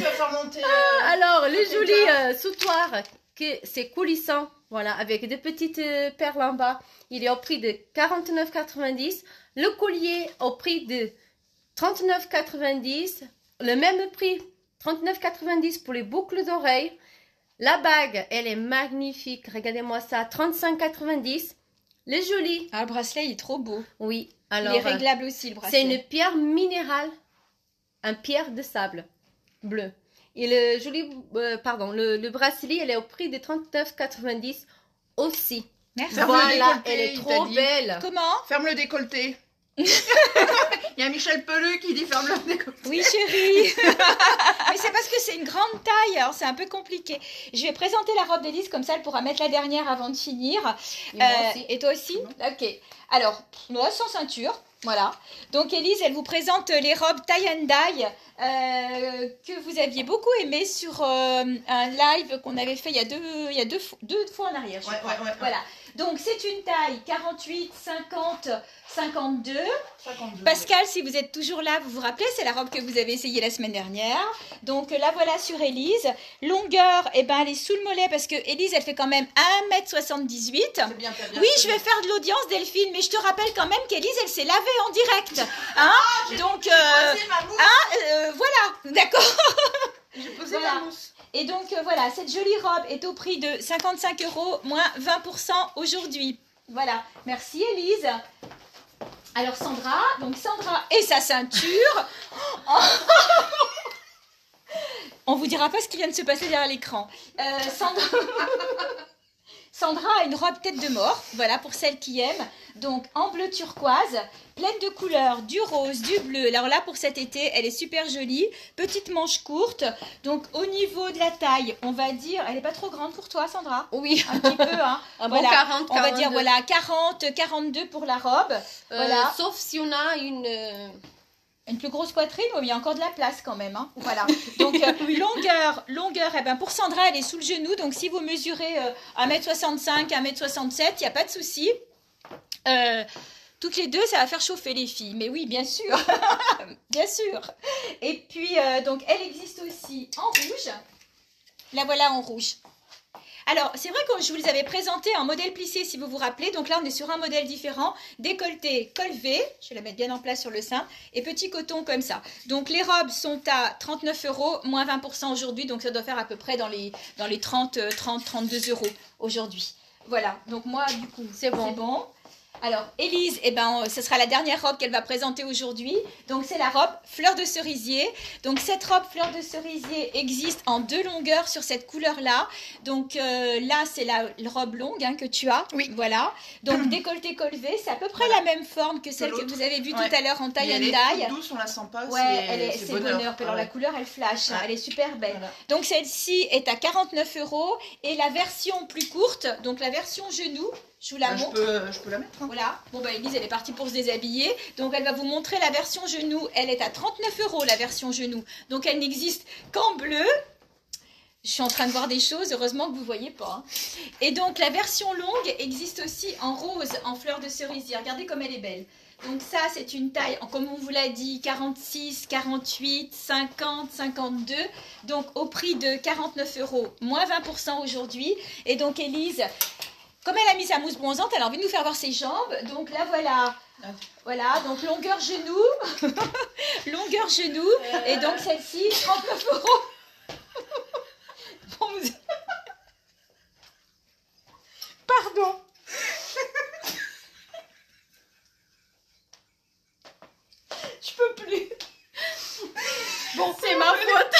[SPEAKER 2] vas faire monter...
[SPEAKER 3] Alors, le joli sautoir que c'est coulissant, voilà, avec des petites perles en bas. Il est au prix de 49,90. Le collier au prix de 39,90. Le même prix, 39,90 pour les boucles d'oreilles. La bague, elle est magnifique. Regardez-moi ça, 35,90. Les jolis.
[SPEAKER 1] Ah, le bracelet, il est trop beau.
[SPEAKER 3] Oui, alors.
[SPEAKER 1] Il est réglable aussi, le bracelet.
[SPEAKER 3] C'est une pierre minérale, une pierre de sable bleu. Et le joli, le bracelet, elle est au prix de 39,90 aussi.
[SPEAKER 1] Merci.
[SPEAKER 2] Ferme le
[SPEAKER 3] Voilà,
[SPEAKER 2] décolleté,
[SPEAKER 3] elle est
[SPEAKER 2] il
[SPEAKER 3] trop
[SPEAKER 2] t'a dit.
[SPEAKER 3] belle.
[SPEAKER 1] Comment?
[SPEAKER 2] Ferme le décolleté. Il y a Michel Pelu qui dit ferme le décolleté.
[SPEAKER 1] Oui, chérie. Mais c'est parce que c'est une grande taille, alors c'est un peu compliqué. Je vais présenter la robe d'Élise, comme ça elle pourra mettre la dernière avant de finir.
[SPEAKER 3] Et moi aussi.
[SPEAKER 1] Et toi aussi? Ok. Alors, moi, sans ceinture. Voilà. Donc, Élise, elle vous présente les robes tie and dye que vous aviez beaucoup aimé sur un live qu'on avait fait il y a deux fois en arrière, je crois.
[SPEAKER 2] Ouais.
[SPEAKER 1] Voilà. Donc, c'est une taille 48, 50, 52.
[SPEAKER 2] 52.
[SPEAKER 1] Pascal, si vous êtes toujours là, vous vous rappelez, c'est la robe que vous avez essayée la semaine dernière. Donc, la voilà sur Élise. Longueur, eh ben, elle est sous le mollet parce que Élise, elle fait quand même 1m78.
[SPEAKER 2] C'est bien, t'as bien
[SPEAKER 1] Oui,
[SPEAKER 2] fait.
[SPEAKER 1] je vais faire de l'audience, Delphine, mais je te rappelle quand même qu'Élise, elle s'est lavée en direct. Hein? Donc,
[SPEAKER 2] J'ai posé ma mousse.
[SPEAKER 1] voilà, d'accord.
[SPEAKER 2] J'ai posé
[SPEAKER 1] Voilà.
[SPEAKER 2] ma mousse.
[SPEAKER 1] Et donc, voilà, cette jolie robe est au prix de 55 €, moins 20% aujourd'hui. Voilà, merci Élise. Alors, Sandra et sa ceinture. On vous dira pas ce qui vient de se passer derrière l'écran. Sandra a une robe tête de mort, voilà, pour celles qui aiment. Donc, en bleu turquoise, pleine de couleurs, du rose, du bleu. Alors là, pour cet été, elle est super jolie. Petite manche courte. Donc, au niveau de la taille, on va dire... Elle n'est pas trop grande pour toi, Sandra?
[SPEAKER 3] Oui,
[SPEAKER 1] Un petit peu, hein.
[SPEAKER 3] un bon
[SPEAKER 1] Voilà.
[SPEAKER 3] 40,
[SPEAKER 1] On va dire,
[SPEAKER 3] 42.
[SPEAKER 1] voilà, 40, 42 pour la robe. Voilà.
[SPEAKER 3] Sauf si on a
[SPEAKER 1] Une plus grosse poitrine, oui, il y a encore de la place quand même. Hein. Voilà. Donc, longueur, eh ben, pour Sandra, elle est sous le genou. Donc, si vous mesurez 1m65, 1m67, il n'y a pas de souci. Toutes les deux, ça va faire chauffer les filles. Mais oui, bien sûr. Bien sûr. Et puis, donc, elle existe aussi en rouge. La voilà en rouge. Alors, c'est vrai que je vous les avais présentés en modèle plissé, si vous vous rappelez. Donc là, on est sur un modèle différent. Décolleté, col V. Je vais la mettre bien en place sur le sein. Et petit coton comme ça. Donc, les robes sont à 39 €, moins 20% aujourd'hui. Donc, ça doit faire à peu près dans les 30, 32 € aujourd'hui. Voilà. Donc, moi, du coup,
[SPEAKER 3] C'est bon.
[SPEAKER 1] c'est bon. Alors, Élise, eh ben, ce sera la dernière robe qu'elle va présenter aujourd'hui. Donc, c'est la robe fleur de cerisier. Donc, cette robe fleur de cerisier existe en 2 longueurs sur cette couleur-là. Donc, là, c'est la robe longue hein, que tu as.
[SPEAKER 2] Oui.
[SPEAKER 1] Voilà. Donc, décolleté col V, c'est à peu près la même forme que celle que
[SPEAKER 2] l'autre.
[SPEAKER 1] vous avez vue
[SPEAKER 2] Ouais.
[SPEAKER 1] tout à l'heure en taille
[SPEAKER 2] Mais
[SPEAKER 1] and
[SPEAKER 2] elle est
[SPEAKER 1] dye.
[SPEAKER 2] toute douce, on la sent pas.
[SPEAKER 1] Ouais, c'est bonheur. Puis alors,
[SPEAKER 2] Ah
[SPEAKER 1] la
[SPEAKER 2] ouais.
[SPEAKER 1] couleur, elle flash. Hein,
[SPEAKER 2] Ouais.
[SPEAKER 1] elle est super belle.
[SPEAKER 2] Voilà.
[SPEAKER 1] Donc, celle-ci est à 49 €. Et la version plus courte, donc la version genou, je vous la
[SPEAKER 2] Bah,
[SPEAKER 1] montre.
[SPEAKER 2] je peux la mettre. Hein.
[SPEAKER 1] Voilà. Bon, bah, Élise, elle est partie pour se déshabiller. Donc, elle va vous montrer la version genou. Elle est à 39 €, la version genou. Donc, elle n'existe qu'en bleu. Je suis en train de voir des choses. Heureusement que vous ne voyez pas. Hein. Et donc, la version longue existe aussi en rose, en fleur de cerisier. Regardez comme elle est belle. Donc, ça, c'est une taille, comme on vous l'a dit, 46, 48, 50, 52. Donc, au prix de 49 €, moins 20% aujourd'hui. Et donc, Élise... Comme elle a mis sa mousse bronzante, elle a envie de nous faire voir ses jambes. Donc là, voilà. Voilà, donc longueur genou. Longueur genou. Et donc celle-ci, 39 €. Bon, pardon. Je peux plus.
[SPEAKER 3] Bon, c'est ma faute.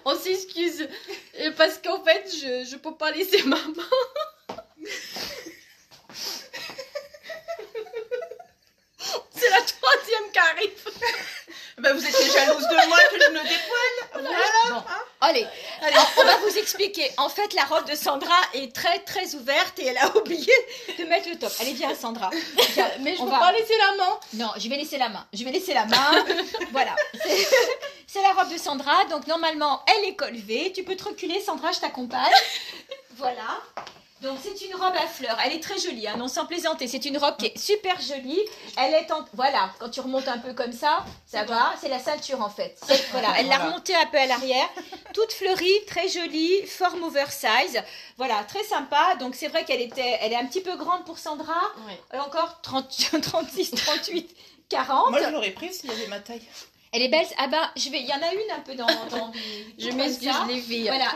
[SPEAKER 3] On s'excuse. Parce qu'en fait, je peux pas laisser ma main. C'est la 3e qui arrive.
[SPEAKER 2] Bah, vous étiez jalouse de moi que je me dépoile. Voilà.
[SPEAKER 1] Bon, allez, on va vous expliquer. En fait, la robe de Sandra est très très ouverte et elle a oublié de mettre le top. Allez, viens, Sandra. Viens,
[SPEAKER 3] Mais je
[SPEAKER 1] on
[SPEAKER 3] peux
[SPEAKER 1] va-
[SPEAKER 3] pas laisser la main.
[SPEAKER 1] Non, je vais laisser la main. Je vais laisser la main. Voilà. C'est la robe de Sandra. Donc, normalement, elle est col V. Tu peux te reculer, Sandra, je t'accompagne. Voilà. Donc c'est une robe à fleurs, elle est très jolie, hein, non sans plaisanter, c'est une robe qui est super jolie, elle est en... Voilà, quand tu remontes un peu comme ça va, c'est la ceinture en fait. Voilà, elle l'a remontée un peu à l'arrière, toute fleurie, très jolie, forme oversize, voilà, très sympa, donc c'est vrai elle est un petit peu grande pour Sandra, elle a encore 30, 36, 38, 40.
[SPEAKER 2] Moi je l'aurais prise s'il y avait ma taille.
[SPEAKER 1] Elle est belle. Ah ben, il y en a une un peu dans
[SPEAKER 3] je m'excuse les filles.
[SPEAKER 1] Voilà,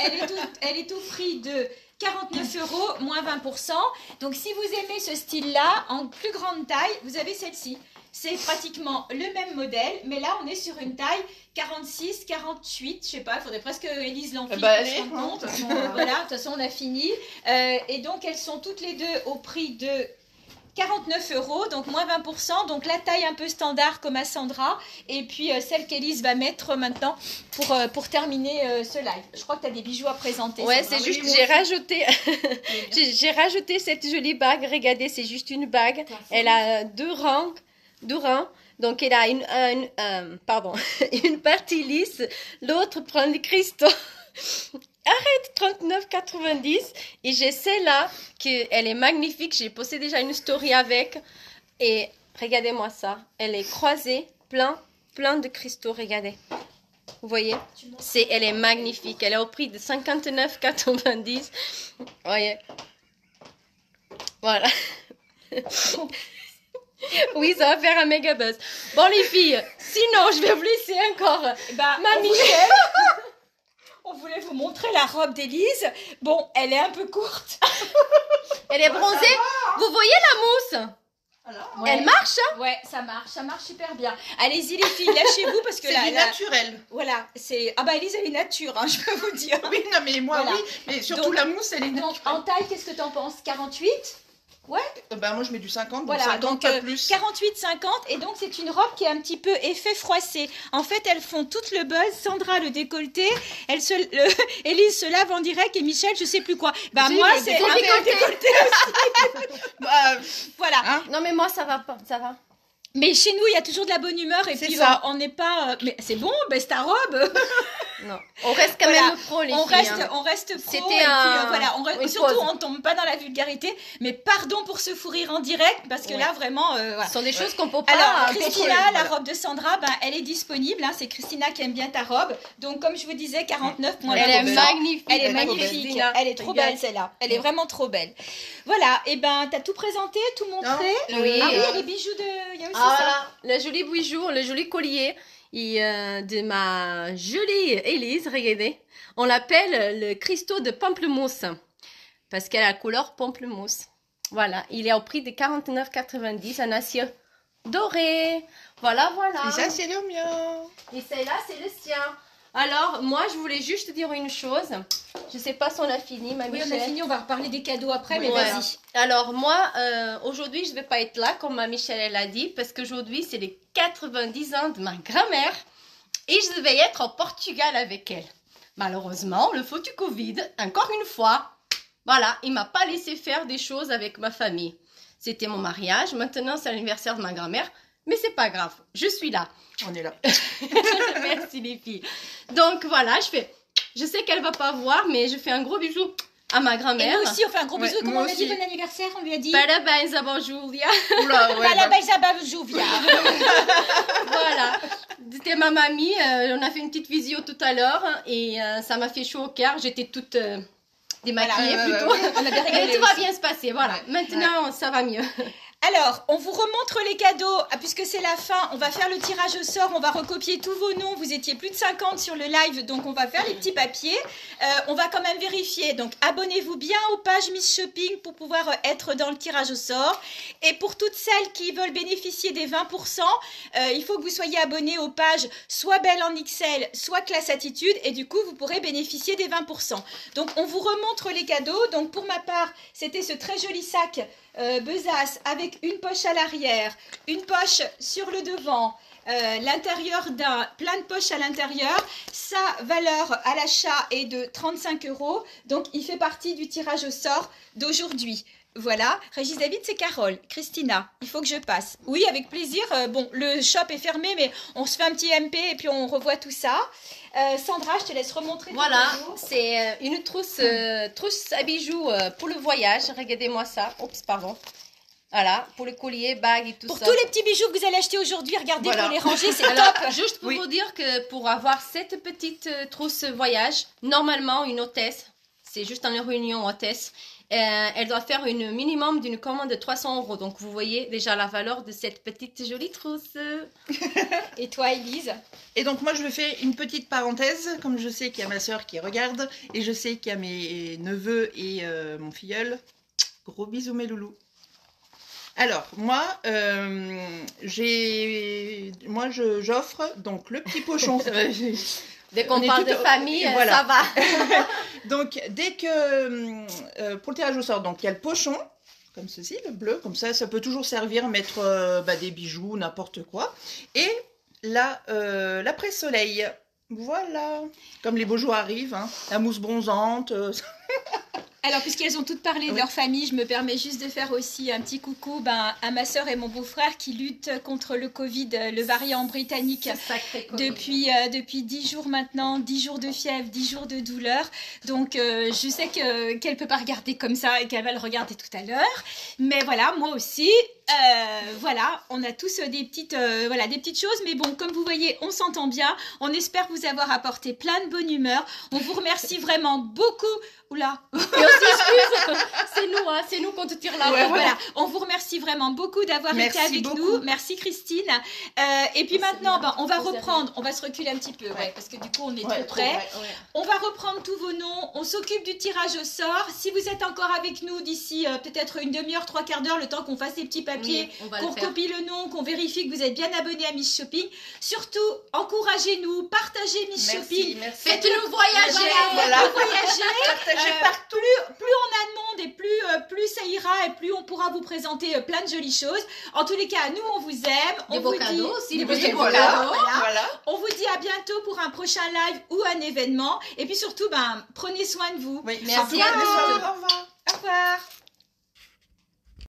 [SPEAKER 1] et donc elle est au prix de 49 €, moins 20%. Donc si vous aimez ce style-là, en plus grande taille, vous avez celle-ci. C'est pratiquement le même modèle, mais là on est sur une taille 46, 48, je sais pas, il faudrait presque que Élise l'enfile pour se rendre compte. Voilà, de toute façon on a fini. Et donc elles sont toutes les deux au prix de 49 €, donc moins 20%, donc la taille un peu standard comme à Sandra, et puis celle qu'Élise va mettre maintenant pour terminer ce live. Je crois que tu as des bijoux à présenter.
[SPEAKER 3] Ouais, c'est juste, j'ai rajouté, j'ai rajouté cette jolie bague, regardez, c'est juste une bague, elle a deux rangs, donc elle a une partie lisse, l'autre prend les cristaux. Arrête, 39,90 et j'ai celle-là elle est magnifique, j'ai posté déjà une story avec et regardez-moi ça, elle est croisée, plein de cristaux, regardez, vous voyez, elle est magnifique, elle est au prix de 59,90, voyez, voilà. Oui, ça va faire un méga buzz. Bon les filles, sinon je vais vous laisser encore ma Michel.
[SPEAKER 1] On voulait vous montrer la robe d'Élise. Bon, elle est un peu courte.
[SPEAKER 3] Elle est bronzée. Vous voyez la mousse?
[SPEAKER 1] Ouais.
[SPEAKER 3] Elle marche, hein?
[SPEAKER 1] Ouais, ça marche super bien. Allez-y les filles, lâchez-vous parce que
[SPEAKER 2] c'est du naturel.
[SPEAKER 1] Voilà, c'est... Ah bah Élise, elle est nature, hein, je peux vous dire.
[SPEAKER 2] Oui, non mais moi oui, mais surtout donc, la mousse, elle est naturelle.
[SPEAKER 1] Donc en taille, qu'est-ce que t'en penses? 48? Ouais.
[SPEAKER 2] Bah moi je mets du 50,
[SPEAKER 1] voilà,
[SPEAKER 2] 50
[SPEAKER 1] donc
[SPEAKER 2] pas plus.
[SPEAKER 1] 48, 50 et donc c'est une robe qui est un petit peu effet froissé. En fait, elles font tout le buzz. Sandra le décolleté, Élise se lave en direct et Michel je sais plus quoi. Bah moi c'est un décolleté aussi. Voilà.
[SPEAKER 3] Hein? Non mais moi ça va pas, ça va.
[SPEAKER 1] Mais chez nous, il y a toujours de la bonne humeur et puis on n'est pas... Mais c'est bon, baisse ta robe.
[SPEAKER 3] Non, on reste quand même pro, les filles.
[SPEAKER 1] On reste pro.
[SPEAKER 3] C'était
[SPEAKER 1] voilà, surtout, on tombe pas dans la vulgarité. Mais pardon pour ce fou rire en direct, parce que là, vraiment... voilà.
[SPEAKER 3] Ce sont des choses qu'on peut pas...
[SPEAKER 1] Alors, Christina, la robe de Sandra, elle est disponible. Hein, c'est Christina qui aime bien ta robe. Donc, comme je vous disais, 49 points.
[SPEAKER 3] Elle est magnifique.
[SPEAKER 1] Elle est magnifique. Elle est trop belle, celle-là. Elle est vraiment trop belle. Voilà, et t'as tout présenté, tout montré.
[SPEAKER 3] Oui.
[SPEAKER 1] Ah oui, il y a les bijoux de... Il y a aussi ça.
[SPEAKER 3] Voilà, le joli bijou, le joli collier de ma jolie Élise, regardez. On l'appelle le cristaux de pamplemousse parce qu'elle a la couleur pamplemousse. Voilà, il est au prix de 49,90, un acier doré. Voilà.
[SPEAKER 2] Et ça, c'est le mien.
[SPEAKER 3] Et celle-là, c'est le sien. Alors, moi, je voulais juste dire une chose. Je sais pas si on a fini, ma Michel.
[SPEAKER 1] Oui, on a fini, on va reparler des cadeaux après, mais vas-y.
[SPEAKER 3] Alors, moi, aujourd'hui, je vais pas être là, comme ma Michel, elle a dit, parce qu'aujourd'hui, c'est les 90 ans de ma grand-mère et je vais être au Portugal avec elle. Malheureusement, le faux du Covid, encore une fois, voilà, il m'a pas laissé faire des choses avec ma famille. C'était mon mariage, maintenant, c'est l'anniversaire de ma grand-mère. Mais c'est pas grave, je suis là.
[SPEAKER 2] On est là.
[SPEAKER 3] Merci les filles. Donc voilà, je sais qu'elle va pas voir, mais je fais un gros bisou à ma grand-mère.
[SPEAKER 1] Et nous aussi, on fait un gros bisou. Comment on a dit bon anniversaire? On lui a dit
[SPEAKER 3] Parabéns à Julia.
[SPEAKER 1] Parabéns à Julia.
[SPEAKER 3] Voilà. C'était ma mamie. On a fait une petite visio tout à l'heure et ça m'a fait chaud au cœur. J'étais toute démaquillée plutôt.
[SPEAKER 1] On a bien rigolé.
[SPEAKER 3] Mais tout va bien se passer. Voilà. Maintenant, ça va mieux.
[SPEAKER 1] Alors, on vous remontre les cadeaux, puisque c'est la fin, on va faire le tirage au sort, on va recopier tous vos noms, vous étiez plus de 50 sur le live, donc on va faire les petits papiers, on va quand même vérifier, donc abonnez-vous bien aux pages Miss Shopping pour pouvoir être dans le tirage au sort, et pour toutes celles qui veulent bénéficier des 20%, il faut que vous soyez abonnés aux pages soit Belle en XL, soit Classe Attitude, et du coup vous pourrez bénéficier des 20%. Donc on vous remontre les cadeaux, donc pour ma part, c'était ce très joli sac besace avec une poche à l'arrière, une poche sur le devant, l'intérieur plein de poches à l'intérieur. Sa valeur à l'achat est de 35 €, donc il fait partie du tirage au sort d'aujourd'hui. Voilà, Régis David, c'est Carole. Christina, il faut que je passe. Oui, avec plaisir. Bon, le shop est fermé, mais on se fait un petit MP et puis on revoit tout ça. Sandra, je te laisse remontrer.
[SPEAKER 3] Voilà, c'est une trousse à bijoux pour le voyage. Regardez-moi ça. Oups, pardon. Voilà, pour le collier, bague et tout
[SPEAKER 1] pour
[SPEAKER 3] ça.
[SPEAKER 1] Pour tous les petits bijoux que vous allez acheter aujourd'hui, regardez
[SPEAKER 2] voilà.
[SPEAKER 1] pour les ranger, c'est top.
[SPEAKER 3] Juste pour vous dire que pour avoir cette petite trousse voyage, normalement, une hôtesse, c'est juste une réunion hôtesse, elle doit faire un minimum d'une commande de 300 €. Donc, vous voyez déjà la valeur de cette petite jolie trousse.
[SPEAKER 1] Et toi, Élise?
[SPEAKER 2] Et donc, moi, je fais une petite parenthèse. Comme je sais qu'il y a ma soeur qui regarde et je sais qu'il y a mes neveux et mon filleul. Gros bisous, mes loulous. Alors, moi, j'offre donc le petit pochon.
[SPEAKER 3] Dès qu'on parle de famille,
[SPEAKER 2] voilà.
[SPEAKER 3] ça va.
[SPEAKER 2] Donc, dès que, pour le tirage au sort, donc il y a le pochon, comme ceci, le bleu, comme ça peut toujours servir à mettre des bijoux, n'importe quoi. Et là, la presse-soleil, voilà, comme les beaux jours arrivent, hein, la mousse bronzante.
[SPEAKER 1] Alors, puisqu'elles ont toutes parlé de leur famille, je me permets juste de faire aussi un petit coucou à ma soeur et mon beau-frère qui luttent contre le Covid, le variant britannique, depuis 10 jours maintenant, 10 jours de fièvre, 10 jours de douleur. Donc, je sais qu'elle ne peut pas regarder comme ça et qu'elle va le regarder tout à l'heure. Mais voilà, moi aussi, voilà, on a tous des petites choses. Mais bon, comme vous voyez, on s'entend bien. On espère vous avoir apporté plein de bonne humeur. On vous remercie vraiment beaucoup. Oula.
[SPEAKER 3] C'est nous qu'on te tire la
[SPEAKER 2] ouais,
[SPEAKER 1] voilà. On vous remercie vraiment beaucoup d'avoir été avec nous. Merci Christine. Et puis maintenant, on va reprendre. On va se reculer un petit peu, parce que du coup, on est trop près. On va reprendre tous vos noms. On s'occupe du tirage au sort. Si vous êtes encore avec nous d'ici peut-être une demi-heure, 3/4 d'heure, le temps qu'on fasse les petits papiers, qu'on copie le nom, qu'on vérifie que vous êtes bien abonné à Miss Shopping. Surtout, encouragez-nous, partagez Miss Shopping.
[SPEAKER 2] Merci.
[SPEAKER 3] Faites-nous voyager.
[SPEAKER 1] Voyager. Partout. Plus on a de monde et plus ça ira et plus on pourra vous présenter plein de jolies choses. En tous les cas, nous on vous aime.
[SPEAKER 3] Des beaux cadeaux aussi.
[SPEAKER 1] Des beaux cadeaux. Voilà. On vous dit à bientôt pour un prochain live ou un événement. Et puis surtout, prenez soin de vous.
[SPEAKER 2] Oui,
[SPEAKER 3] merci
[SPEAKER 2] à
[SPEAKER 3] à tous.
[SPEAKER 2] Au revoir.